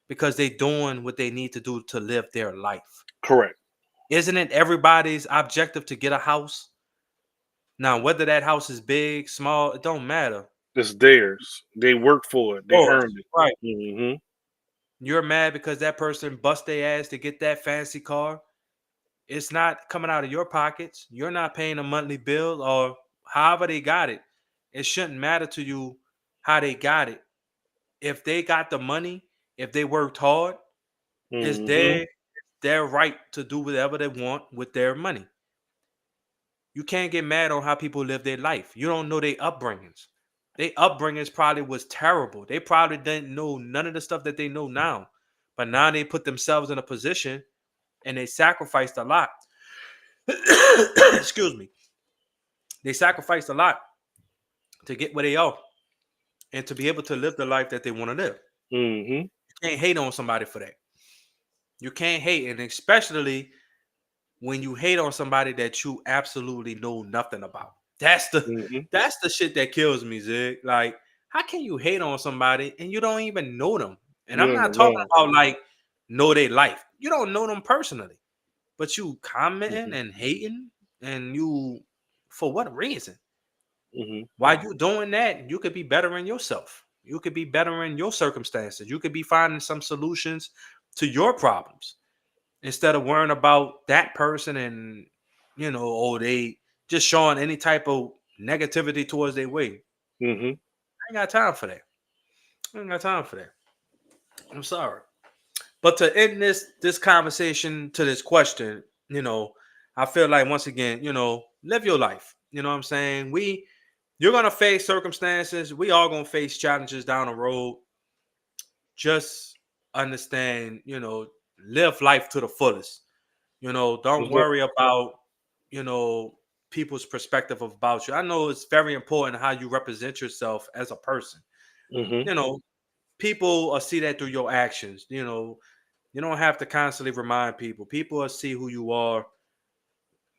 because they're doing what they need to do to live their life? Correct. Isn't it everybody's objective to get a house? Now, whether that house is big, small, it don't matter. It's theirs. They worked for it. They Yours, earned it. right? Hmm. You're mad because that person bust their ass to get that fancy car. It's not coming out of your pockets. You're not paying a monthly bill or however they got it. It shouldn't matter to you how they got it. If they got the money, if they worked hard, it's Mm-hmm. their right to do whatever they want with their money. You can't get mad on how people live their life. You don't know their upbringings. Their upbringings probably was terrible. They probably didn't know none of the stuff that they know now. But now they put themselves in a position and they sacrificed a lot. Excuse me. They sacrificed a lot to get where they are and to be able to live the life that they want to live. Mm-hmm. You can't hate on somebody for that. You can't hate, and especially when you hate on somebody that you absolutely know nothing about. That's the Mm-hmm. that's the shit that kills me, Zig. Like, how can you hate on somebody and you don't even know them? And You I'm don't not even talking know. about like know their life. You don't know them personally, but you commenting Mm-hmm. and hating, and you for what reason? Mm-hmm. While you doing that, you could be bettering yourself. You could be bettering your circumstances. You could be finding some solutions to your problems instead of worrying about that person and or they just showing any type of negativity towards their way. Mm-hmm. I ain't got time for that. I ain't got time for that. I'm sorry. But to end this conversation to this question, I feel like once again, live your life. You know what I'm saying? You're gonna face circumstances. We all gonna face challenges down the road. Just understand, live life to the fullest. Don't What's up? worry about, you know, people's perspective about you. I know it's very important how you represent yourself as a person. Mm-hmm. You know, people will see that through your actions. You don't have to constantly remind people. People will see who you are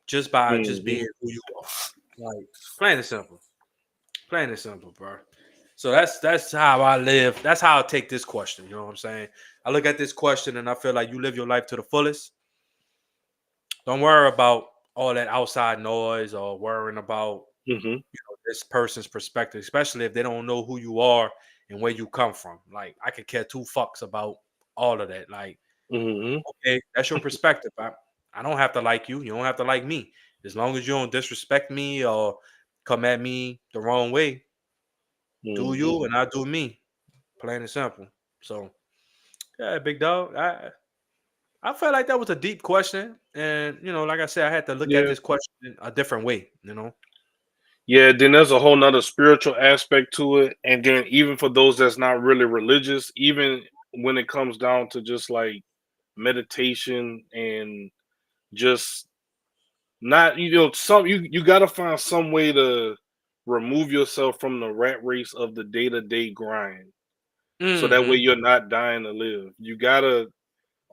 just by just Mm-hmm. being who you are. Like plain and simple. Plain and simple, bro. So that's how I live. That's how I take this question. You know what I'm saying? I look at this question and I feel like you live your life to the fullest. Don't worry about all that outside noise or worrying about Mm-hmm. this person's perspective, especially if they don't know who you are and where you come from. Like I could care two fucks about all of that. Like, Mm-hmm. okay, that's your perspective. I don't have to like you. You don't have to like me. As long as you don't disrespect me or come at me the wrong way, do Mm-hmm. you and I do me. Plain and simple. So yeah, big dog. I felt like that was a deep question, and like I said, I had to look at Yeah. this question a different way. Yeah, then there's a whole nother spiritual aspect to it. And then even for those that's not really religious, even when it comes down to just like meditation and just not, some you gotta find some way to remove yourself from the rat race of the day-to-day grind. So that way Mm-hmm. you're not dying to live. You gotta,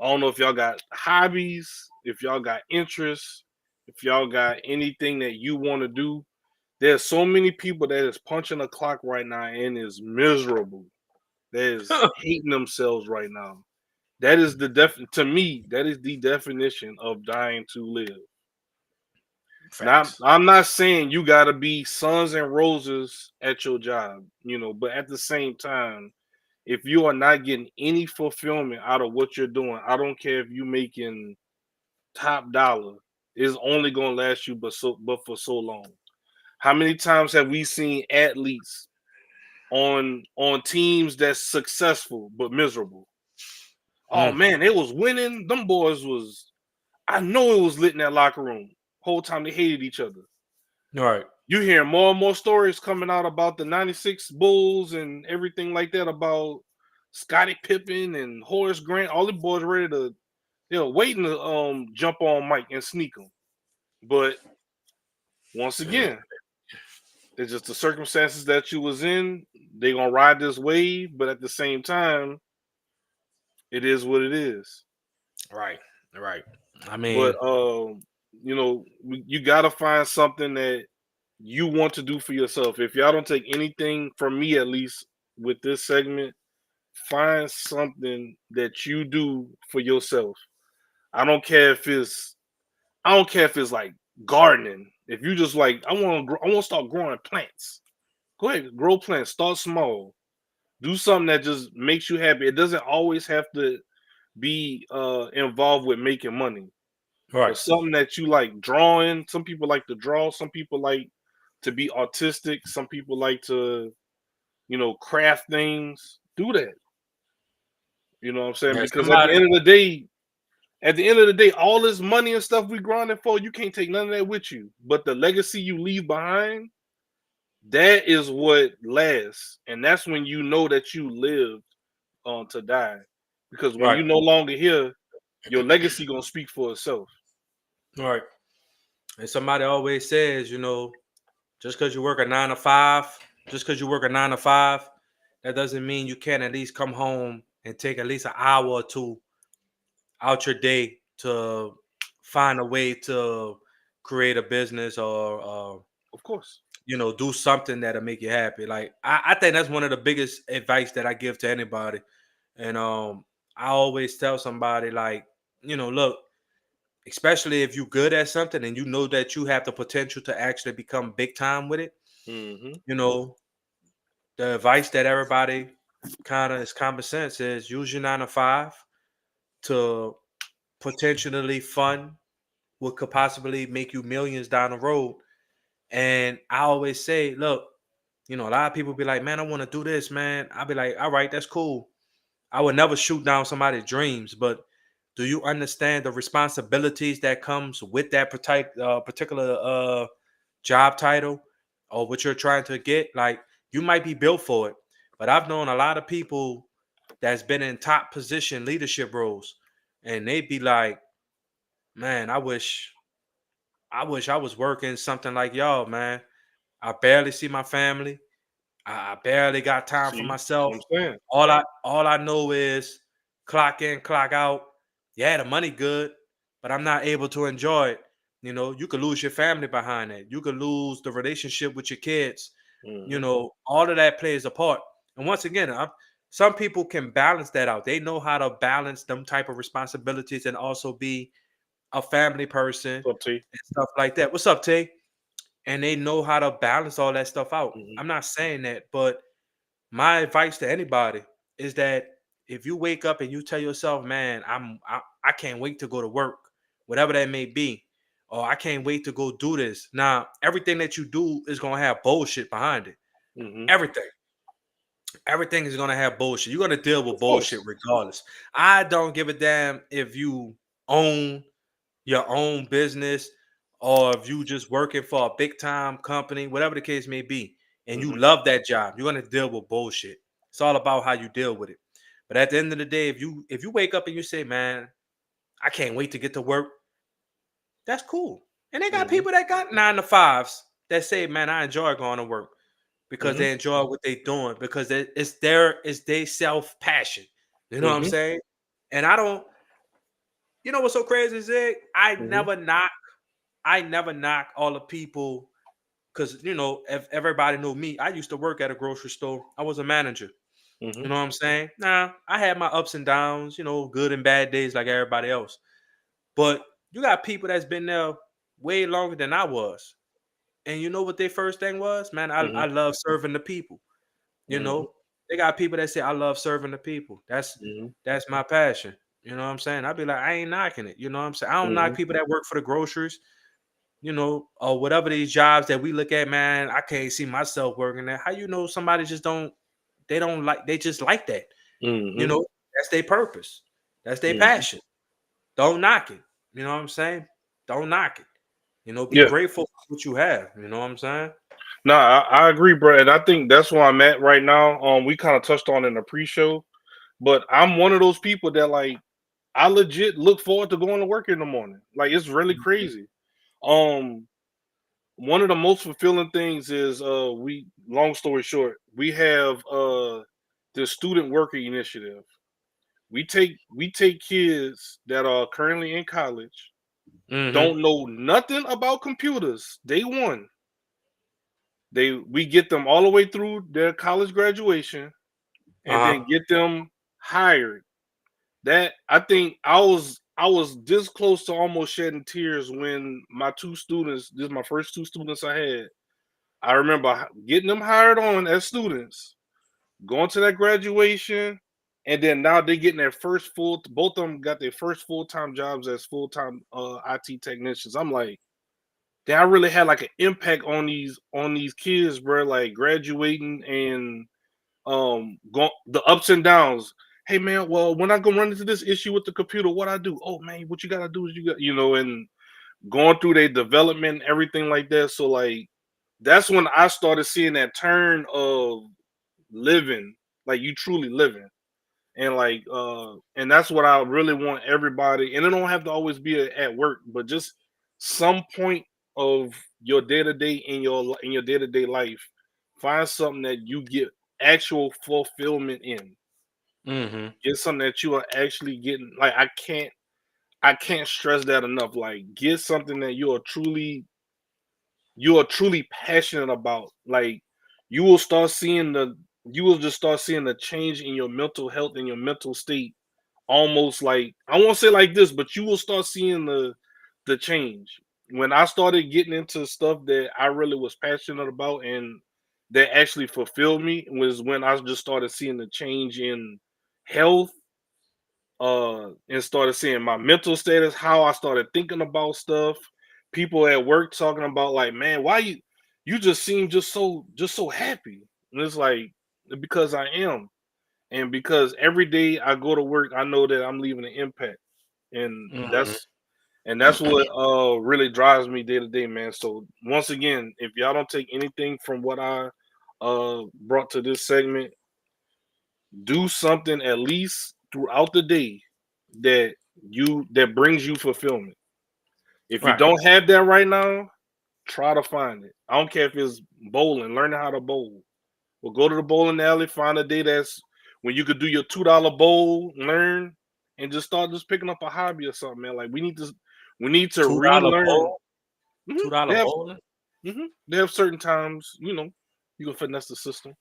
I don't know if y'all got hobbies, if y'all got interests, if y'all got anything that you want to do. There's so many people that is punching a clock right now and is miserable. That is hating themselves right now. That is to me, that is the definition of dying to live. Now, Facts. I'm not saying you gotta be suns and roses at your job, but at the same time, if you are not getting any fulfillment out of what you're doing, I don't care if you making top dollar, it's only gonna last you but for so long. How many times have we seen athletes on teams that's successful but miserable? Oh Mm. man, it was winning. Them boys was, I know it was lit in that locker room. Whole time they hated each other. All right. You hear more and more stories coming out about the 96 Bulls and everything like that about Scottie Pippen and Horace Grant. All the boys ready to, waiting to jump on Mike and sneak them. But once again, it's just the circumstances that you was in. They gonna ride this wave, but at the same time, it is what it is. Right. Right. I But mean, you gotta find something that you want to do for yourself. If y'all don't take anything from me, at least with this segment, find something that you do for yourself. I don't care if it's I don't care if it's like gardening. If you just like, I want to start growing plants. Go ahead, grow plants. Start small. Do something that just makes you happy. It doesn't always have to be involved with making money. Right. or something that you like drawing. Some people like to draw. Some people like to be artistic. Some people like to, craft things. Do that. You know what I'm saying? Yeah, Because somebody. at the end of the day, all this money and stuff we grinding for, you can't take none of that with you. But the legacy you leave behind, that is what lasts. And that's when you know that you lived to die. Because when Right. you're no longer here, your legacy gonna speak for itself. Right. And somebody always says, just because you work a 9 to 5, just because you work a 9 to 5, that doesn't mean you can't at least come home and take at least an hour or two out your day to find a way to create a business or Of course. do something that'll make you happy. Like I think that's one of the biggest advice that I give to anybody. And I always tell somebody like, look, especially if you're good at something and you know that you have the potential to actually become big time with it, Mm-hmm. you know, the advice that everybody kind of is common sense is use your 9 to 5 to potentially fund what could possibly make you millions down the road. And I always say, look, a lot of people be like, man, I want to do this, man. I'll be like, all right, that's cool. I would never shoot down somebody's dreams, but do you understand the responsibilities that comes with that particular job title or what you're trying to get? Like, you might be built for it, but I've known a lot of people that's been in top position leadership roles, and they be like, man, I wish I was working something like y'all, man. I barely see my family. I barely got time for See what myself. I'm saying? All I know is clock in, clock out. Yeah, the money good, but I'm not able to enjoy it. You could lose your family behind it. You could lose the relationship with your kids. Mm-hmm. All of that plays a part. And once again, some people can balance that out. They know how to balance them type of responsibilities and also be a family person So T. and stuff like that. What's up, Tay? And they know how to balance all that stuff out. Mm-hmm. I'm not saying that, but my advice to anybody is that if you wake up and you tell yourself, man, I can't wait to go to work, whatever that may be, or I can't wait to go do this. Now, everything that you do is gonna have bullshit behind it. Mm-hmm. Everything. Everything is gonna have bullshit. You're gonna deal with Of course. bullshit regardless. I don't give a damn if you own your own business or if you just working for a big time company, whatever the case may be, and you Mm-hmm. love that job, you're gonna deal with bullshit. It's all about how you deal with it. But at the end of the day, if you wake up and you say, man, I can't wait to get to work, that's cool. And they got Mm-hmm. people that got 9 to 5s that say, man, I enjoy going to work because Mm-hmm. they enjoy what they're doing because it's their self passion. You know what I'm Mm-hmm. saying? And I don't. You know what's so crazy, Zig? Mm-hmm. I never knock all the people because if everybody knew me, I used to work at a grocery store. I was a manager. Mm-hmm. You know what I'm saying? Nah, I had my ups and downs, good and bad days like everybody else. But you got people that's been there way longer than I was. And you know what their first thing was? Man, I Mm-hmm. love serving the people. You Mm-hmm. know, they got people that say I love serving the people. That's my passion. You know what I'm saying? I'd be like, I ain't knocking it. You know what I'm saying? I don't Mm-hmm. knock people that work for the groceries, or whatever these jobs that we look at, man. I can't see myself working there. How somebody just don't they don't like they just like that. Mm-hmm. That's their purpose. That's their Mm-hmm. passion. Don't knock it. You know what I'm saying? Don't knock it. Be Yeah. grateful for what you have. You know what I'm saying? No, I agree, bro, and I think that's where I'm at right now. We kind of touched on it in the pre-show, but I'm one of those people that like I legit look forward to going to work in the morning. Like it's really crazy. Um, One of the most fulfilling things is we. Long story short, we have the student worker initiative. We take kids that are currently in college, Mm-hmm. don't know nothing about computers. Day one, we get them all the way through their college graduation and Uh-huh. then get them hired. That I think I was this close to almost shedding tears when my two students, this is my first two students I had. I remember getting them hired on as students, going to that graduation, and then now they getting their first both of them got their first full-time jobs as full-time IT technicians. I'm like, damn, I really had like an impact on these kids, bro. Like graduating and the ups and downs. Hey man, well, when I go run into this issue with the computer, what I do? Oh man, what you gotta do is and going through their development, everything like that. So like that's when I started seeing that turn of living, like you truly living. And like and that's what I really want everybody, and it don't have to always be at work, but just some point of your day-to-day in your day-to-day life, find something that you get actual fulfillment in. Mm-hmm. Get something that you are actually getting. Like I can't stress that enough. Like get something that you are truly passionate about. Like you will start seeing you will just start seeing the change in your mental health and your mental state, almost like, I won't say like this, but you will start seeing the change. When I started getting into stuff that I really was passionate about and that actually fulfilled me, was when I just started seeing the change in health, and started seeing my mental status, how I started thinking about stuff. People at work talking about like, man, why you just seem just so happy. And it's like, because I am. And because every day I go to work, I know that I'm leaving an impact. And Mm-hmm. that's what really drives me day to day, man. So once again, if y'all don't take anything from what I brought to this segment, do something at least throughout the day that brings you fulfillment. If you Right. don't have that right now, try to find it. I don't care if it's bowling, learning how to bowl. Well, go to the bowling alley, find a day that's when you could do your $2 bowl, learn, and just start just picking up a hobby or something, man. Like we need to $2 relearn. bowl. Mhm. $2 bowling. They have certain times, you can finesse the system.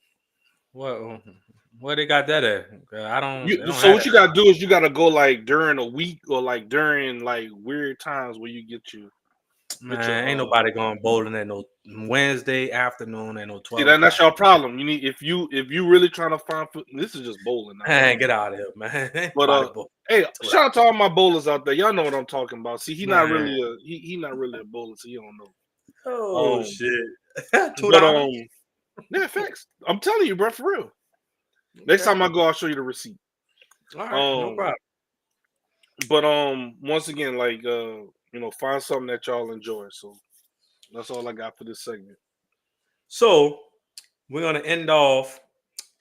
What? Where they got that at? I don't. They don't So have what that. you gotta do is you gotta go like during a week or like during like weird times where you get your Man, ain't nobody going bowling at no Wednesday afternoon at no see 12 that that's o'clock. your problem. You need if you really trying to find this is just bowling now. Man, get out of here, man. Ain't But nobody bowling. hey, $2. shout out to all my bowlers out there. Y'all know what I'm talking about. See, Man. he not really a bowler, so you don't know. Oh Um, shit. $2. but yeah, facts. I'm telling you, bro, for real. Next Okay. time I go, I'll show you the receipt. All right. No Um, problem. but once again, like find something that y'all enjoy. So that's all I got for this segment. So we're gonna end off.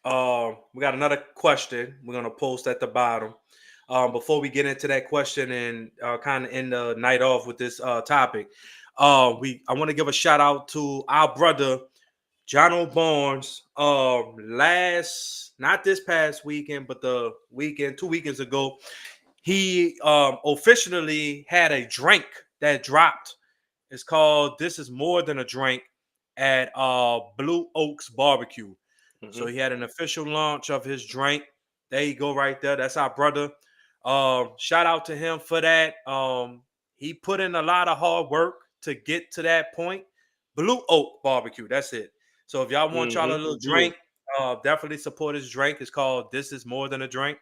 We got another question. We're gonna post at the bottom. Before we get into that question and kind of end the night off with this topic, I want to give a shout out to our brother John Barnes. Not this past weekend, but the weekend, 2 weekends ago, he officially had a drink that dropped. It's called "This Is More Than a Drink" at Blue Oaks Barbecue. So Mm-hmm. he had an official launch of his drink. There you go, right there. That's our brother. Shout out to him for that. He put in a lot of hard work to get to that point. Blue Oak Barbecue. That's it. So if y'all want y'all a little Blue. drink, definitely support his drink. It's called "This Is More Than a Drink."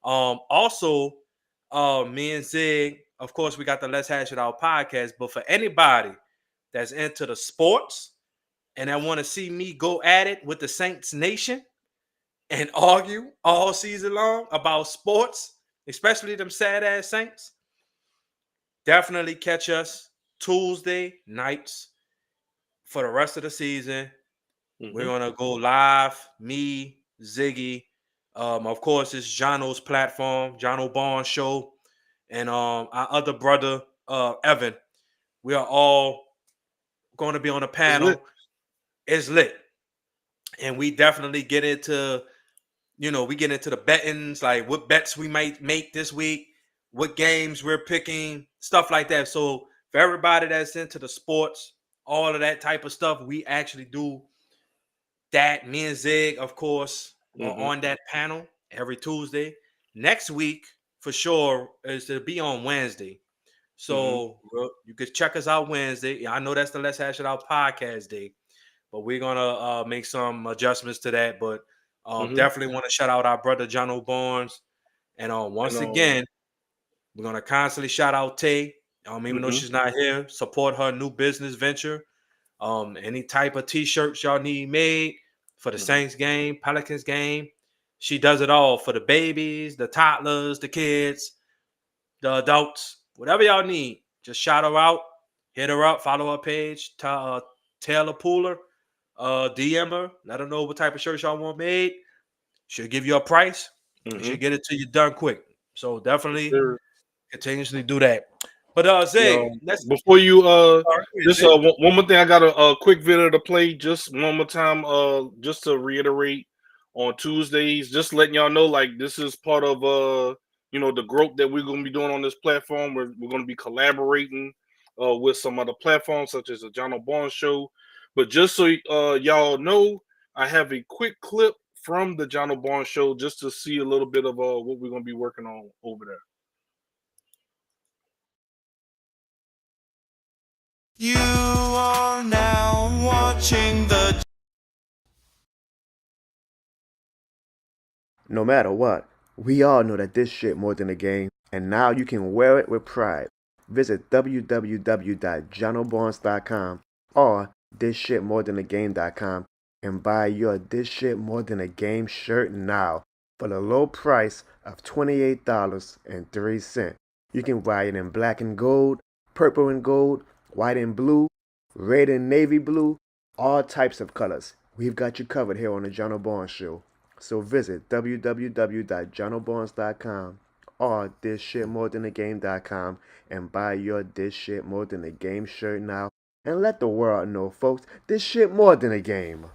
Also, me and Zig, of course, we got the Let's Hash It Out podcast. But for anybody that's into the sports and I want to see me go at it with the Saints Nation and argue all season long about sports, especially them sad ass Saints, definitely catch us Tuesday nights for the rest of the season. We're Mm-hmm. gonna go live. Me, Ziggy, of course, it's Jono's platform, Jono Barnes Show, and our other brother, Evan. We are all going to be on a It's lit. panel. It's lit, and we definitely get into we get into the bettings, like what bets we might make this week, what games we're picking, stuff like that. So for everybody that's into the sports, all of that type of stuff, we actually do that. Me and Zig, of course, are Mm-hmm. on that panel every Tuesday. Next week, for sure, is to be on Wednesday. Mm-hmm. So you could check us out Wednesday. Yeah, I know that's the Let's Hash It Out podcast day, but we're gonna make some adjustments to that. But Mm-hmm. Definitely want to shout out our brother John O'Barnes. And And once again, we're gonna constantly shout out Tay. Even though mm-hmm. she's not here, support her new business venture. Any type of t-shirts y'all need made for the Mm-hmm. Saints game, Pelicans game. She does it all for the babies, the toddlers, the kids, the adults, whatever y'all need. Just shout her out, hit her up, follow her page, Taylor Pooler, DM her, let her know what type of shirts y'all want made. She'll give you a price. And Mm-hmm. she'll get it to you done quick. So definitely Sure. continuously do that. But Zig, let's Before you start with just Zig. one more thing, I got a quick video to play just one more time, just to reiterate on Tuesdays, just letting y'all know, like, this is part of the growth that we're gonna be doing on this platform. We're gonna be collaborating with some other platforms such as the John Barnes Show. But just so y'all know, I have a quick clip from the John Barnes Show just to see a little bit of what we're gonna be working on over there. You are now watching the No matter what, we all know that this shit more than a game, and now you can wear it with pride. Visit www.jonobarnes.com or thisshitmorethanagame.com and buy your This Shit More Than a Game shirt now for the low price of $28.03. You can buy it in black and gold, purple and gold, white and blue, red and navy blue, all types of colors. We've got you covered here on the John Barnes Show. So visit www.jonobarnes.com or thisshitmorethanagame.com and buy your This Shit More Than a Game shirt now and let the world know, folks, this shit more than a game.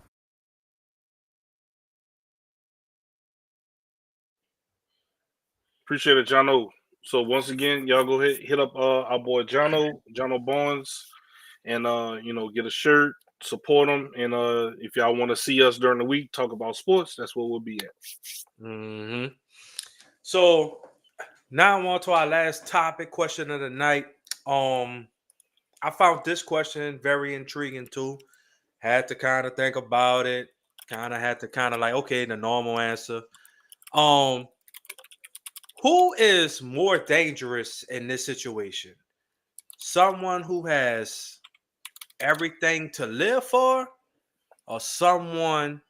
Appreciate it, Jono. So once again, y'all go ahead, hit up our boy Jono Barnes, and get a shirt, support him, and if y'all want to see us during the week talk about sports, that's where we'll be at. Mm-hmm. So now on to our last topic, question of the night. I found this question very intriguing too. Had to kind of think about it. Kind of had to kind of like, okay, the normal answer. Um, who is more dangerous in this situation? Someone who has everything to live for, or someone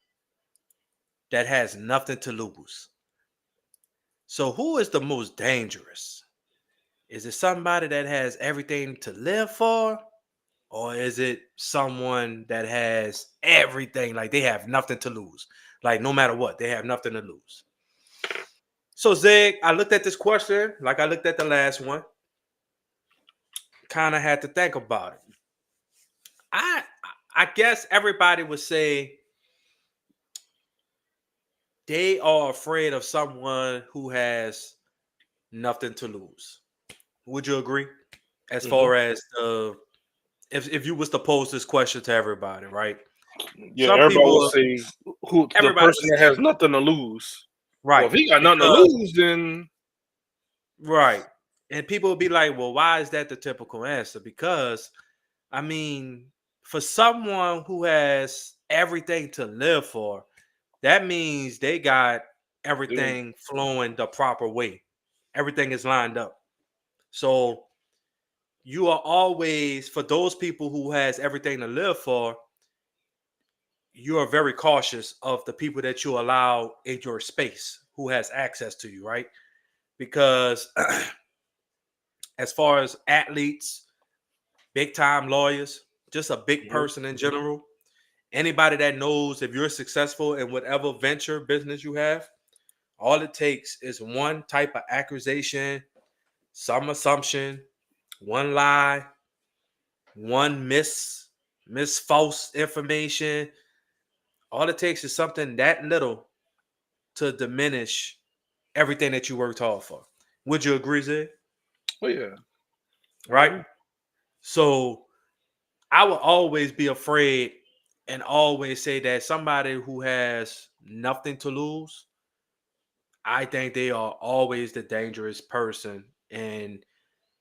that has nothing to lose? So, who is the most dangerous? Is it somebody that has everything to live for? Or is it someone that has everything, like they have nothing to lose? Like no matter what, they have nothing to lose. So Zig, I looked at this question like I looked at the last one. Kind of had to think about it. I I guess everybody would say they are afraid of someone who has nothing to lose. Would you agree? As Mm-hmm. far as if you was to pose this question to everybody, right? Yeah, Some everybody will people, say who the everybody would person that say, has nothing to lose. Well, right, if he got nothing to because lose, then right, and people would be like, well, why is that the typical answer? Because I mean, for someone who has everything to live for, that means they got yeah, everything flowing the proper way. Everything is lined up. So you are always, for those people who has everything to live for, you are very cautious of the people that you allow in your space who has access to you, right? Because as far as athletes, big time lawyers, just a big mhm, person in general, anybody that knows if you're successful in whatever venture business you have, all it takes is one type of accusation, some assumption, one lie, one miss false information. All it takes is something that little to diminish everything that you worked hard for. Would you agree, Zed? oh yeah, I Right? agree. So I will always be afraid and always say that somebody who has nothing to lose, I think they are always the dangerous person. And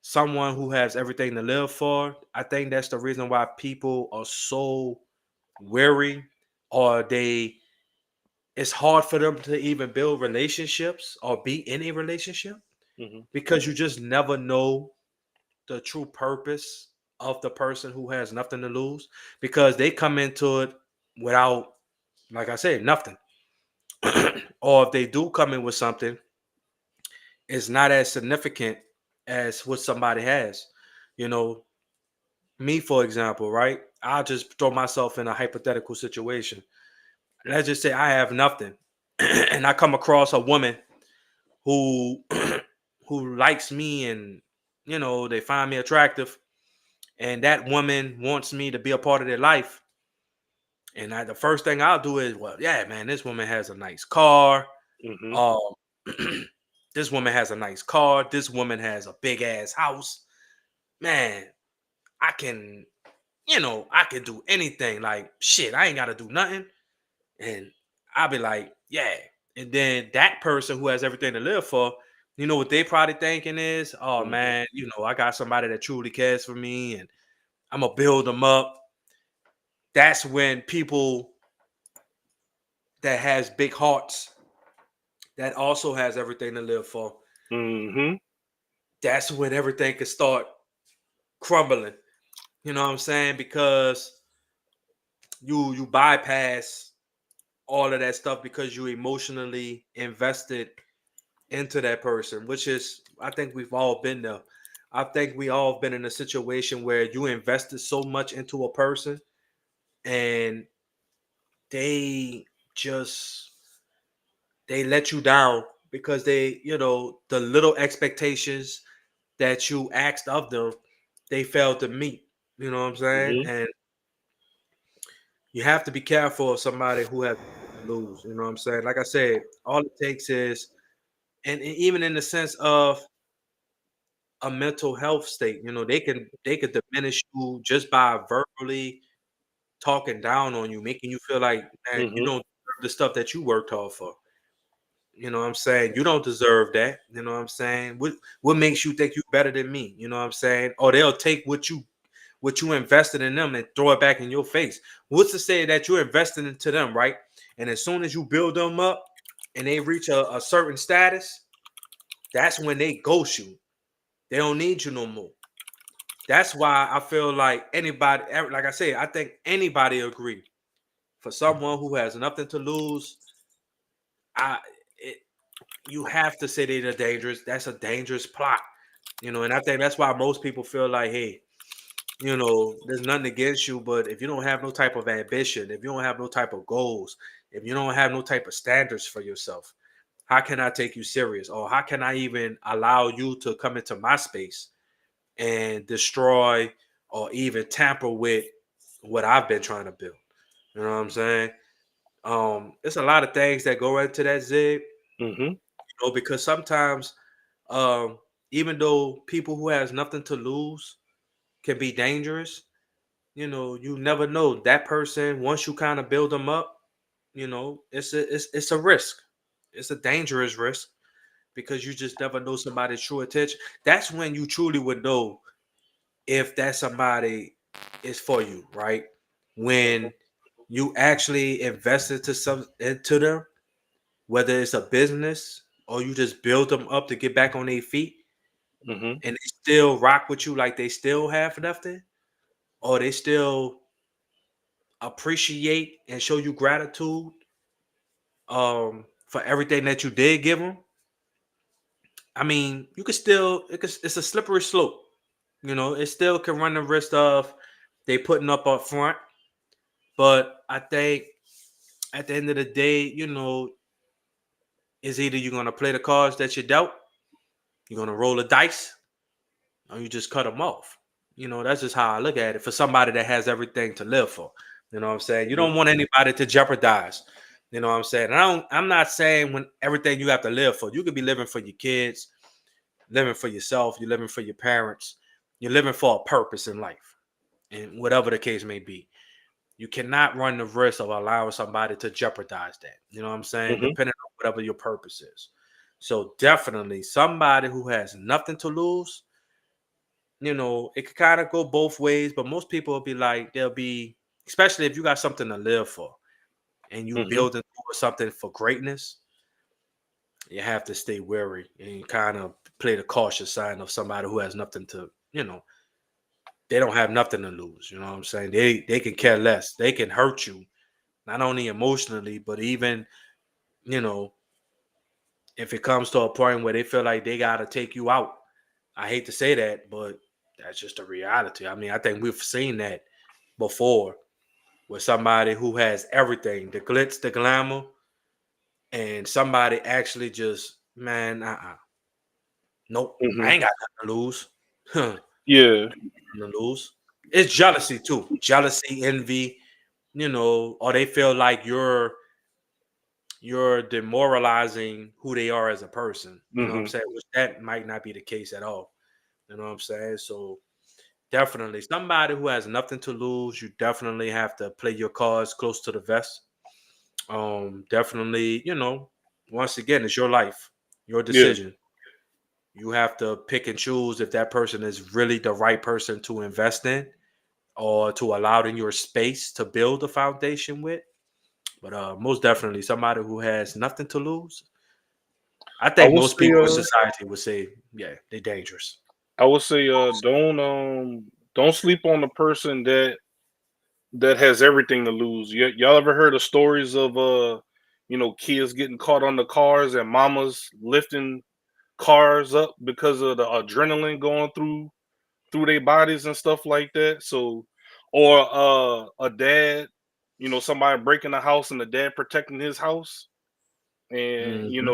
someone who has everything to live for, I think that's the reason why people are so weary or they it's hard for them to even build relationships or be in a relationship Mm-hmm. because you just never know the true purpose of the person who has nothing to lose because they come into it without, like I said, nothing. Or if they do come in with something, it's not as significant as what somebody has. You know, me, for example, right? I'll just throw myself in a hypothetical situation. Let's just say I have nothing and I come across a woman who who likes me and they find me attractive and that woman wants me to be a part of their life. And the first thing I'll do is, well, yeah, man, this woman has a nice car. Mm-hmm. Um, this woman has a nice car. This woman has a big ass house. Man, I can, I can do anything. Like, shit, I ain't got to do nothing. And I'll be like, yeah. And then that person who has everything to live for, you know what they probably thinking is, oh Mm-hmm. man, I got somebody that truly cares for me and I'm gonna build them up. That's when people that has big hearts, that also has everything to live for, Mm-hmm. that's when everything can start crumbling. You know what I'm saying? Because you bypass all of that stuff because you emotionally invested into that person, which is, I think we've all been there. I think we all been in a situation where you invested so much into a person and they just they let you down because the little expectations that you asked of them, they failed to meet. You know what I'm saying? Mm-hmm. And you have to be careful of somebody who has to lose. You know what I'm saying? Like I said, all it takes is, and even in the sense of a mental health state, they could diminish you just by verbally talking down on you, making you feel like, man, you Mm-hmm. don't deserve the stuff that you worked hard for. You know what I'm saying? You don't deserve that. You know what I'm saying? What makes you think you better than me? You know what I'm saying? Or they'll take what you invested in them and throw it back in your face. What's to say that you're investing into them, right? And as soon as you build them up and they reach a certain status, that's when they ghost you. They don't need you no more. That's why I feel like anybody, like I said, I think anybody agree. For someone who has nothing to lose, I it, you have to say they're dangerous. That's a dangerous plot, and I think that's why most people feel like, hey, there's nothing against you, but if you don't have no type of ambition, if you don't have no type of goals, if you don't have no type of standards for yourself, how can I take you serious? Or how can I even allow you to come into my space and destroy or even tamper with what I've been trying to build? You know what I'm saying? It's a lot of things that go into that, Zig, Mm-hmm. because sometimes um even though people who has nothing to lose can be dangerous, you never know that person once you kind of build them up. It's a risk. It's a dangerous risk because you just never know somebody's true intention. That's when you truly would know if that somebody is for you, right? When you actually invested into them, whether it's a business or you just build them up to get back on their feet Mm-hmm. and they still rock with you like they still have nothing, or they still appreciate and show you gratitude for everything that you did give them. I mean, you could still it's a slippery slope. It still can run the risk of they putting up front. But I think at the end of the day, it's either you're gonna play the cards that you dealt, you're gonna roll the dice, or you just cut them off. That's just how I look at it for somebody that has everything to live for. You know what I'm saying? You don't want anybody to jeopardize. You know what I'm saying? I'm not saying when everything you have to live for. You could be living for your kids, living for yourself, you're living for your parents, you're living for a purpose in life. And whatever the case may be. You cannot run the risk of allowing somebody to jeopardize that. You know what I'm saying? Mm-hmm. Depending on whatever your purpose is. So definitely somebody who has nothing to lose, it could kind of go both ways, but most people will be like, they'll be, especially if you got something to live for. and you Mm-hmm. building towards something for greatness, you have to stay wary and kind of play the cautious side of somebody who has nothing to, they don't have nothing to lose. You know what I'm saying? They can care less. They can hurt you, not only emotionally, but even, you know, if it comes to a point where they feel like they gotta take you out. I hate to say that, but that's just a reality. I mean, I think we've seen that before with somebody who has everything, the glitz, the glamour, and somebody actually just, man, nope, I Mm-hmm. ain't got nothing to lose. Huh, Yeah. nothing to lose. It's jealousy too. Jealousy, envy, or they feel like you're demoralizing who they are as a person. You know what I'm Mm-hmm. saying? Which that might not be the case at all. You know what I'm saying? So definitely somebody who has nothing to lose, you definitely have to play your cards close to the vest. Definitely, once again, it's your life, your Yeah. decision. You have to pick and choose if that person is really the right person to invest in or to allow in your space to build a foundation with. But most definitely, somebody who has nothing to lose. I I think would most say people in society would say, yeah, they're dangerous. don't sleep on the person that has everything to lose. Y'all ever heard of stories of kids getting caught on the cars and mamas lifting cars up because of the adrenaline going through their bodies and stuff like that. So, or a dad, somebody breaking the house and the dad protecting his house. And Hmm.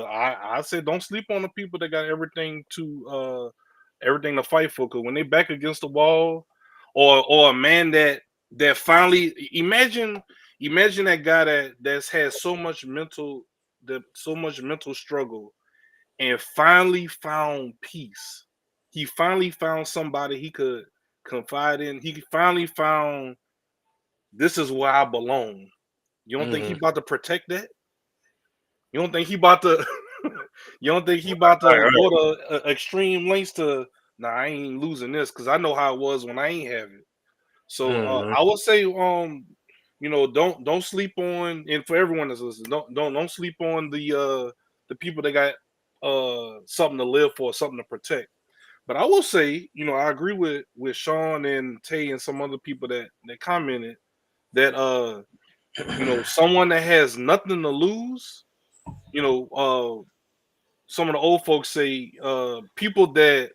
I said don't sleep on the people that got everything to fight for. Because when they back against the wall, or a man that finally imagine that guy that's had so much mental struggle and finally found peace. He finally found somebody he could confide in. He finally found this is where I belong. You don't think he Hmm. about to protect that? You don't think he about to? You don't think he about Right, to go right. to extreme lengths to? Nah, I ain't losing this because I know how it was when I ain't have it. So Hmm. I would say, don't sleep on, and for everyone that's listening, don't sleep on the people that got something to live for, something to protect. But I will say, I agree with Shawn and Tay and some other people that commented that someone that has nothing to lose, some of the old folks say people that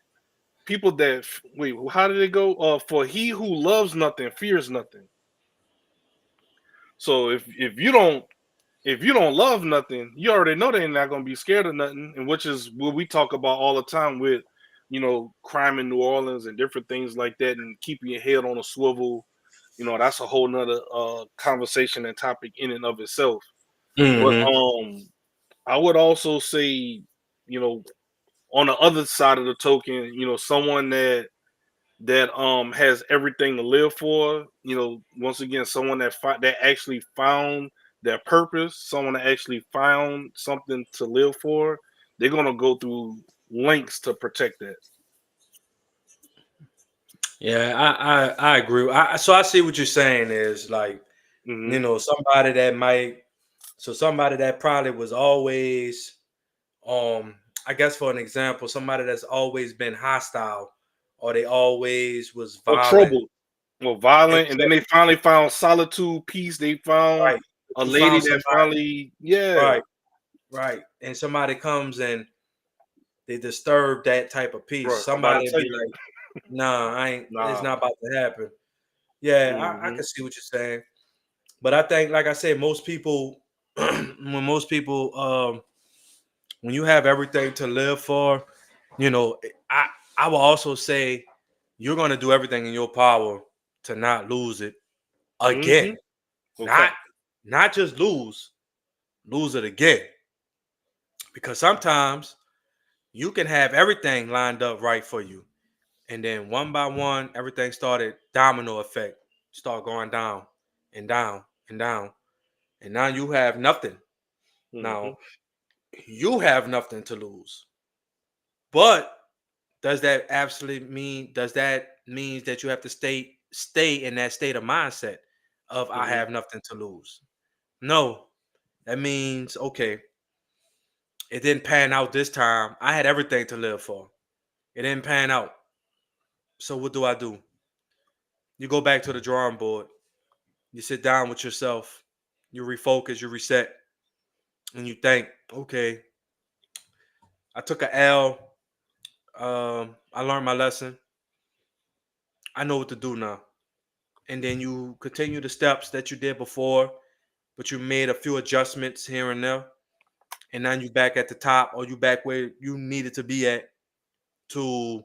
wait, how did it go? For he who loves nothing fears nothing. So if you don't love nothing, you already know they're not gonna be scared of nothing, and which is what we talk about all the time with crime in New Orleans and different things like that, and keeping your head on a swivel. That's a whole nother conversation and topic in and of itself. But Hmm. I would also say, you know, on the other side of the token, someone that has everything to live for, once again, someone that actually found their purpose, someone that actually found something to live for, they're gonna go through lengths to protect that. Yeah, I agree. So I see what you're saying is like, Hmm. somebody that somebody that probably was always, I guess for an example, somebody that's always been hostile or they always was Or violent trouble, or and violent, and then they trouble. finally found solitude, peace. They found Right. a You lady found that somebody, finally, yeah, right, right. And somebody comes and they disturb that type of peace. bro. I'm about to Somebody tell be you, like, nah, I ain't, it's nah. not about to happen. Yeah, I Hmm. can see what you're saying. But I think, like I said, most people, when most people, when you have everything to live for, you know, I I will also say you're going to do everything in your power to not lose it Hmm. again. Okay. Not just lose it again. Because sometimes you can have everything lined up right for you, and then one by one, everything started domino effect, start going down and down and down, and now you have nothing. Hmm. Now you have nothing to lose. But does that means that you have to stay in that state of mindset of I Hmm. have nothing to lose? No, that means okay. It didn't pan out this time. I had everything to live for. It didn't pan out. So what do I do? You go back to the drawing board. You sit down with yourself. You refocus. You reset, and you think, okay, I took a L. I learned my lesson. I know what to do now. And then you continue the steps that you did before, but you made a few adjustments here and there. And now you back at the top, or you back where you needed to be at to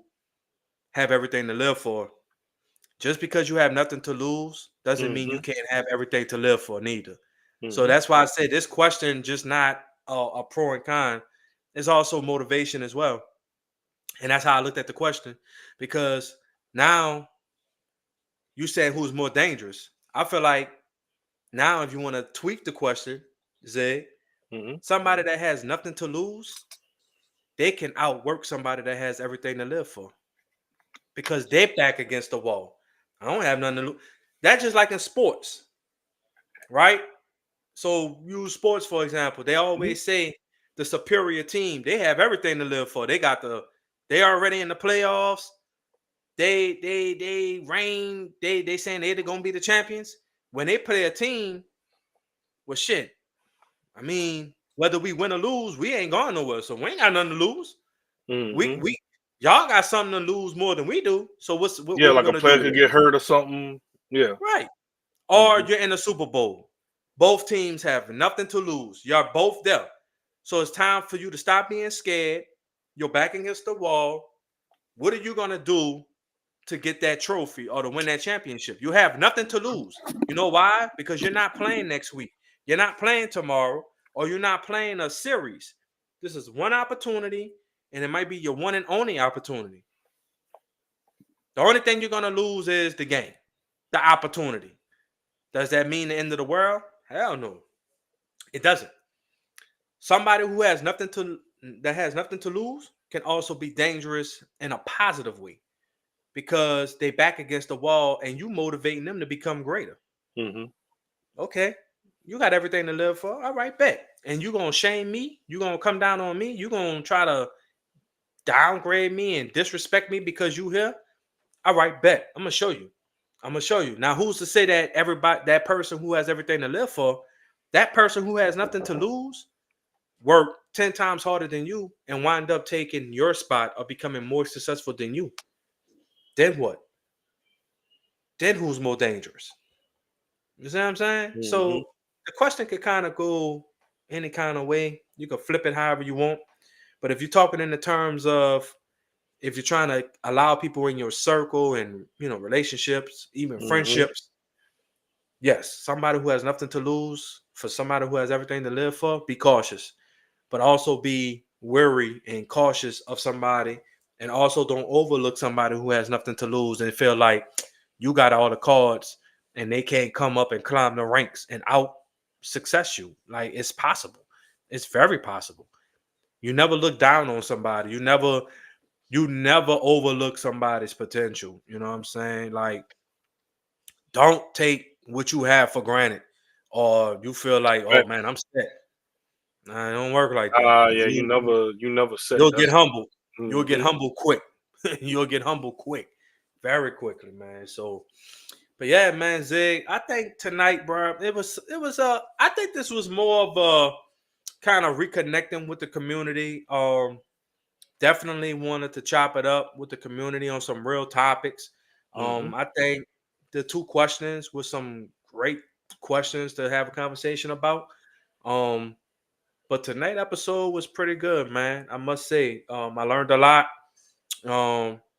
have everything to live for. Just because you have nothing to lose doesn't mean you Mm-hmm. can't have everything to live for neither. So Mm-hmm. that's why I said this question just not a pro and con. It's also motivation as well. And that's how I looked at the question, because now you said who's more dangerous. I feel like now if you want to tweak the question, Zay, Mm-hmm. somebody that has nothing to lose, they can outwork somebody that has everything to live for, because they're back against the wall. I don't have nothing to lose. That's just like in sports, right? So use sports for example. They always say the superior team, they have everything to live for. They already in the playoffs. They reign. They saying they're gonna be the champions. When they play a team, well shit. I mean, whether we win or lose, we ain't going nowhere. So we ain't got nothing to lose. Mm-hmm. We y'all got something to lose more than we do. So Yeah, what we like a gonna do player with could it? get hurt or something. Yeah. Right. Or Mm-hmm. you're in the Super Bowl. Both teams have nothing to lose. You're both there. So it's time for you to stop being scared. You're back against the wall. What are you gonna do to get that trophy or to win that championship? You have nothing to lose. You know why? Because you're not playing next week. You're not playing tomorrow, or you're not playing a series. This is one opportunity, and it might be your one and only opportunity. The only thing you're gonna lose is the game, the opportunity. Does that mean the end of the world? Hell no. It doesn't. Somebody who has nothing to that has nothing to lose can also be dangerous in a positive way, because they back against the wall and you motivating them to become greater. Mm-hmm. Okay, you got everything to live for. All right, bet. And you gonna shame me? You gonna come down on me? You gonna try to downgrade me and disrespect me because you here? All right, bet. I'm gonna show you. I'm gonna show you. Now, who's to say that that person who has everything to live for, that person who has nothing to lose, work 10 times harder than you and wind up taking your spot or becoming more successful than you? Then what? Then who's more dangerous? You see what I'm saying? Mm-hmm. So the question could kind of go any kind of way. You can flip it however you want. But if you're talking in the terms of, if you're trying to allow people in your circle and relationships, even Mm-hmm. friendships, yes, somebody who has nothing to lose for somebody who has everything to live for, be cautious, but also be wary and cautious of somebody, and also don't overlook somebody who has nothing to lose and feel like you got all the cards and they can't come up and climb the ranks and out success you. Like, it's possible. It's very possible. You never look down on somebody. You never overlook somebody's potential. You know what I'm saying? Like, don't take what you have for granted, or you feel like, oh Right. man, I'm set. Nah, it don't work like that. Yeah, you never said You'll get that's humbled. You'll get mm-hmm. humbled quick. You'll get humbled quick, very quickly, man. So, but yeah, man, Zig, I think tonight, bro, it was. I think this was more of a kind of reconnecting with the community. Definitely wanted to chop it up with the community on some real topics. Mm-hmm. I think the two questions were some great questions to have a conversation about. Um, but tonight episode was pretty good, man. I must say, I learned a lot.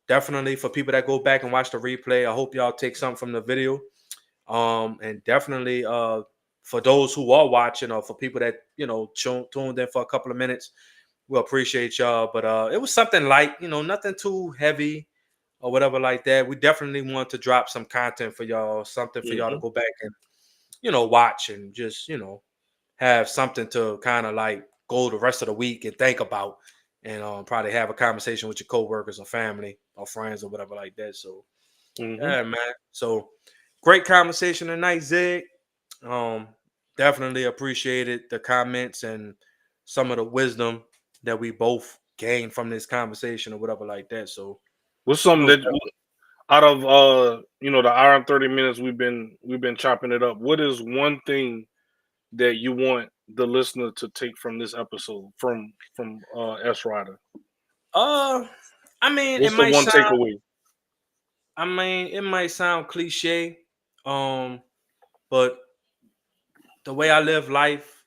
Definitely for people that go back and watch the replay, I hope y'all take something from the video. And definitely for those who are watching, or for people that tuned in for a couple of minutes, we appreciate y'all. But it was something light, nothing too heavy or whatever like that. We definitely want to drop some content for y'all, something for y'all to Mm-hmm. go back and watch, and just have something to kind of like go the rest of the week and think about, and probably have a conversation with your coworkers or family or friends or whatever like that. So Mm-hmm. yeah, man. So great conversation tonight, Zig. Um, definitely appreciated the comments and some of the wisdom that we both gained from this conversation or whatever like that. So What's something most that out of the hour and 30 minutes we've been chopping it up? What is one thing that you want the listener to take from this episode from S Rider? uh I mean it What's the might one sound takeaway? cliche, but the way I live life,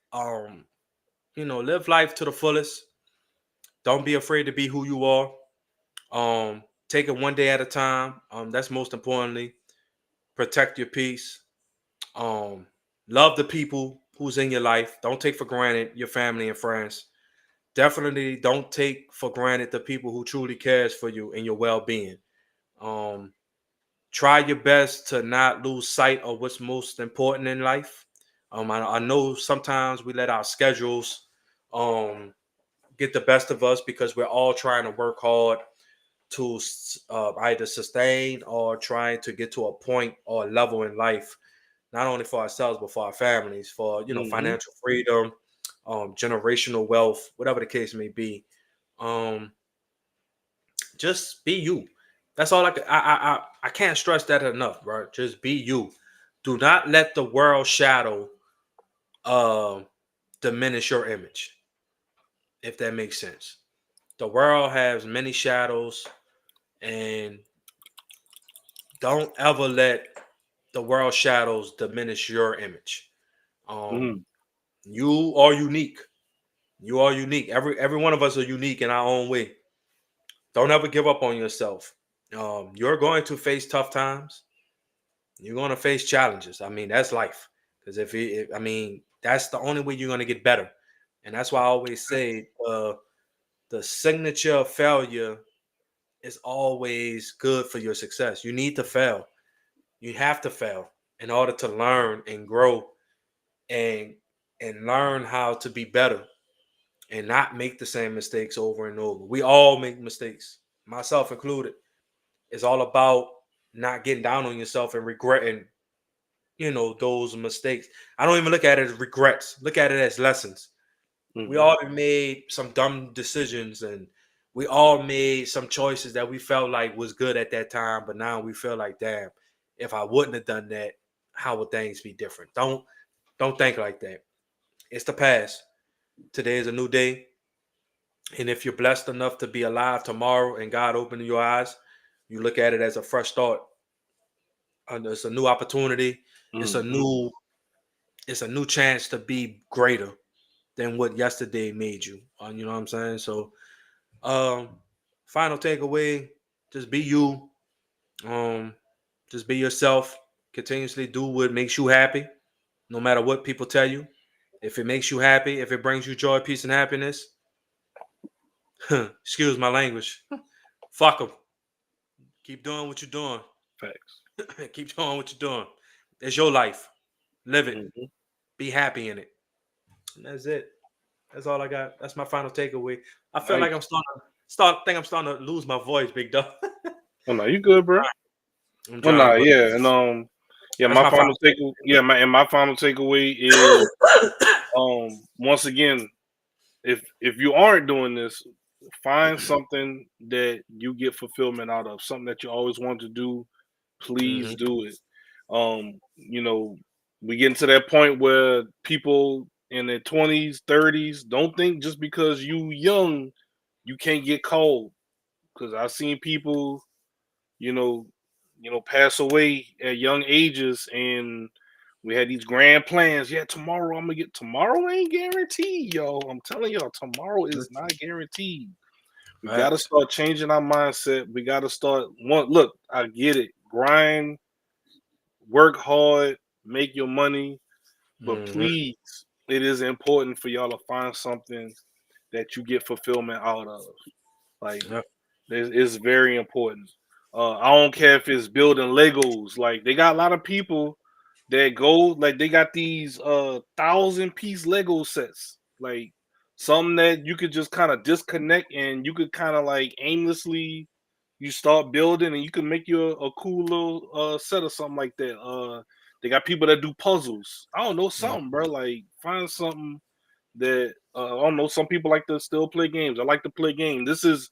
live life to the fullest. Don't be afraid to be who you are. Take it one day at a time. That's most importantly. Protect your peace. Um, love the people who's in your life. Don't take for granted your family and friends. Definitely don't take for granted the people who truly cares for you and your well-being. Um, try your best to not lose sight of what's most important in life. I know sometimes we let our schedules um, get the best of us because we're all trying to work hard to either sustain or trying to get to a point or a level in life, not only for ourselves but for our families, for Hmm. financial freedom, generational wealth, whatever the case may be. Um, just be you. That's all I can't stress that enough, bro. Just be you. Do not let the world shadow uh, diminish your image, if that makes sense. The world has many shadows, and don't ever let the world shadows diminish your image. Um, Mm. you are unique. You are unique. Every one of us are unique in our own way. Don't ever give up on yourself. You're going to face tough times. You're going to face challenges. I mean, that's life. Because I mean, that's the only way you're going to get better. And that's why I always say the signature of failure is always good for your success. You need to fail. You have to fail in order to learn and grow and learn how to be better and not make the same mistakes over and over. We all make mistakes, myself included. It's all about not getting down on yourself and regretting, those mistakes. I don't even look at it as regrets. Look at it as lessons. We Hmm. all have made some dumb decisions, and we all made some choices that we felt like was good at that time, but now we feel like, damn, if I wouldn't have done that, how would things be different? Don't think like that. It's the past. Today is a new day. And if you're blessed enough to be alive tomorrow and God opened your eyes, you look at it as a fresh start. And it's a new opportunity. It's a Hmm. new it's a new chance to be greater than what yesterday made you. You know what I'm saying? So final takeaway, just be you. Um just be yourself. Continuously do what makes you happy, no matter what people tell you. If it makes you happy, if it brings you joy, peace, and happiness, excuse my language. Fuck them. Keep doing what you're doing. Facts. Keep doing what you're doing. It's your life. Live it. Hmm. Be happy in it. And that's it. That's all I got. That's my final takeaway. I feel like Nice. I'm starting to lose my voice, big dog. Oh no, you good, bro? I'm Oh trying, no, but yeah, and yeah, that's my my final final take, yeah, my final takeaway is once again, if you aren't doing this, find something that you get fulfillment out of, something that you always wanted to do. Please takeaway. do it. You know, we get to that point where people in their 20s, 30s don't think just because you young you can't get cold. Because I've seen people, you know, pass away at young ages, and we had these grand plans. Yeah, tomorrow I'm gonna get. Tomorrow ain't guaranteed, yo. I'm telling y'all, tomorrow is not guaranteed. We got to Facts. start changing our mindset. We got to start. Look, I get it. Grind, work hard, make your money, but Mhm. please, it is important for y'all to find something that you get fulfillment out of. Like, Yep. it's very important. I don't care if it's building Legos. Like, they got a lot of people that go, like, they got these 1,000-piece Lego sets. Like, something that you could just kind of disconnect and you could kind of like aimlessly you start building and you can make you a cool little set or something like that. They got people that do puzzles. I don't know, something, bro. Like, find something that I don't know. Some people like to still play games. I like to play games. This is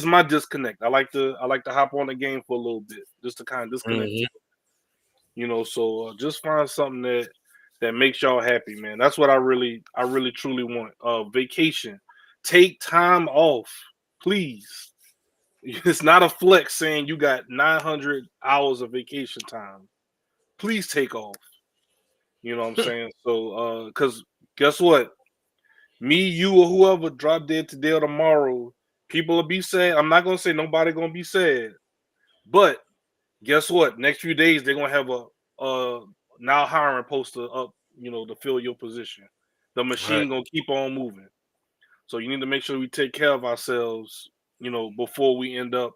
my disconnect. I like to hop on the game for a little bit just to kind of disconnect. So just find something that makes y'all happy, man. That's what I really truly want. Vacation. Take time off, please. It's not a flex saying you got 900 hours of vacation time. Please take off. You know what I'm saying? So, because guess what? Me, you, or whoever drop dead today or tomorrow, people will be sad. I'm not gonna say nobody gonna be sad, but guess what? Next few days they're gonna have a now hiring poster up, to fill your position. The machine gonna keep on moving. So you need to make sure we take care of ourselves, before we end up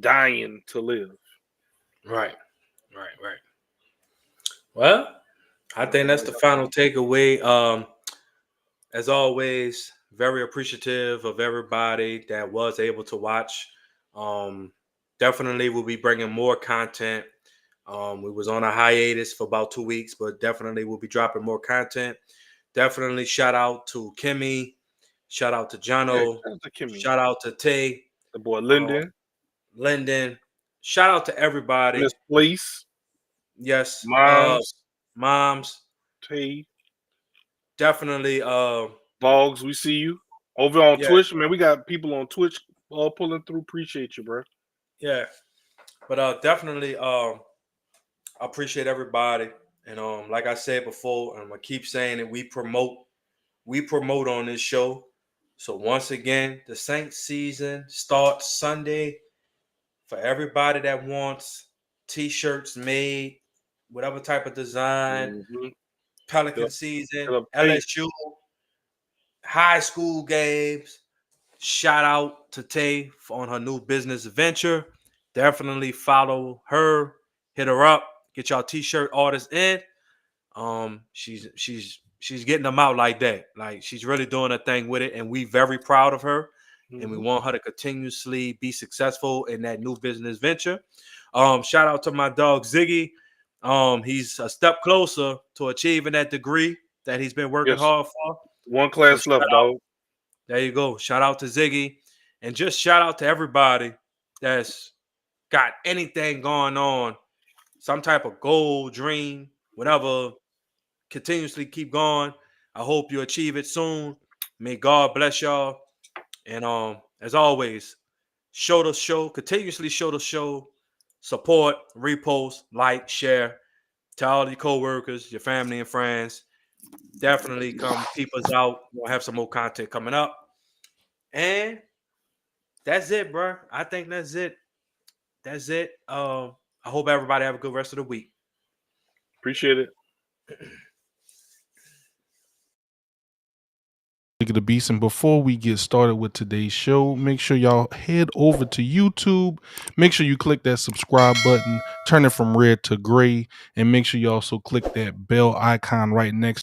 dying to live. Right. Well, I think that's the final takeaway. As always, very appreciative of everybody that was able to watch. Definitely we'll be bringing more content. We was on a hiatus for about 2 weeks, but definitely we'll be dropping more content. Definitely shout out to Kimmy. Shout out to Jono. Shout out to Kimmy. Shout out to Tay. The boy Linden. Shout out to everybody. Miss Place. Yes. Moms. Tay. Definitely. Vogs, we see you. Over on Twitch, man. We got people on Twitch pulling through. Appreciate you, bro. Yeah. But definitely appreciate everybody. And like I said before, and I'm gonna keep saying it, we promote on this show. So once again, the Saints season starts Sunday. For everybody that wants t-shirts made, whatever type of design, Pelican season, LSU, high school games. Shout out to Tay on her new business venture. Definitely follow her, hit her up, get y'all t-shirt orders in. She's getting them out like that. Like, she's really doing a thing with it, and we very proud of her. And we want her to continuously be successful in that new business venture. Shout out to my dog Ziggy. He's a step closer to achieving that degree that he's been working hard for. One class left, dog. There you go. Shout out to Ziggy. And just shout out to everybody that's got anything going on, some type of goal, dream, whatever. Continuously keep going. I hope you achieve it soon. May God bless y'all. And as always, show the show, continuously show the show, support, repost, like, share, tell all your coworkers, your family and friends. Definitely come peep us out. We'll have some more content coming up. And that's it, bro. I think that's it. I hope everybody have a good rest of the week. Appreciate it. Of the Beast. And before we get started with today's show, make sure y'all head over to YouTube. Make sure you click that subscribe button, turn it from red to gray, and make sure you also click that bell icon right next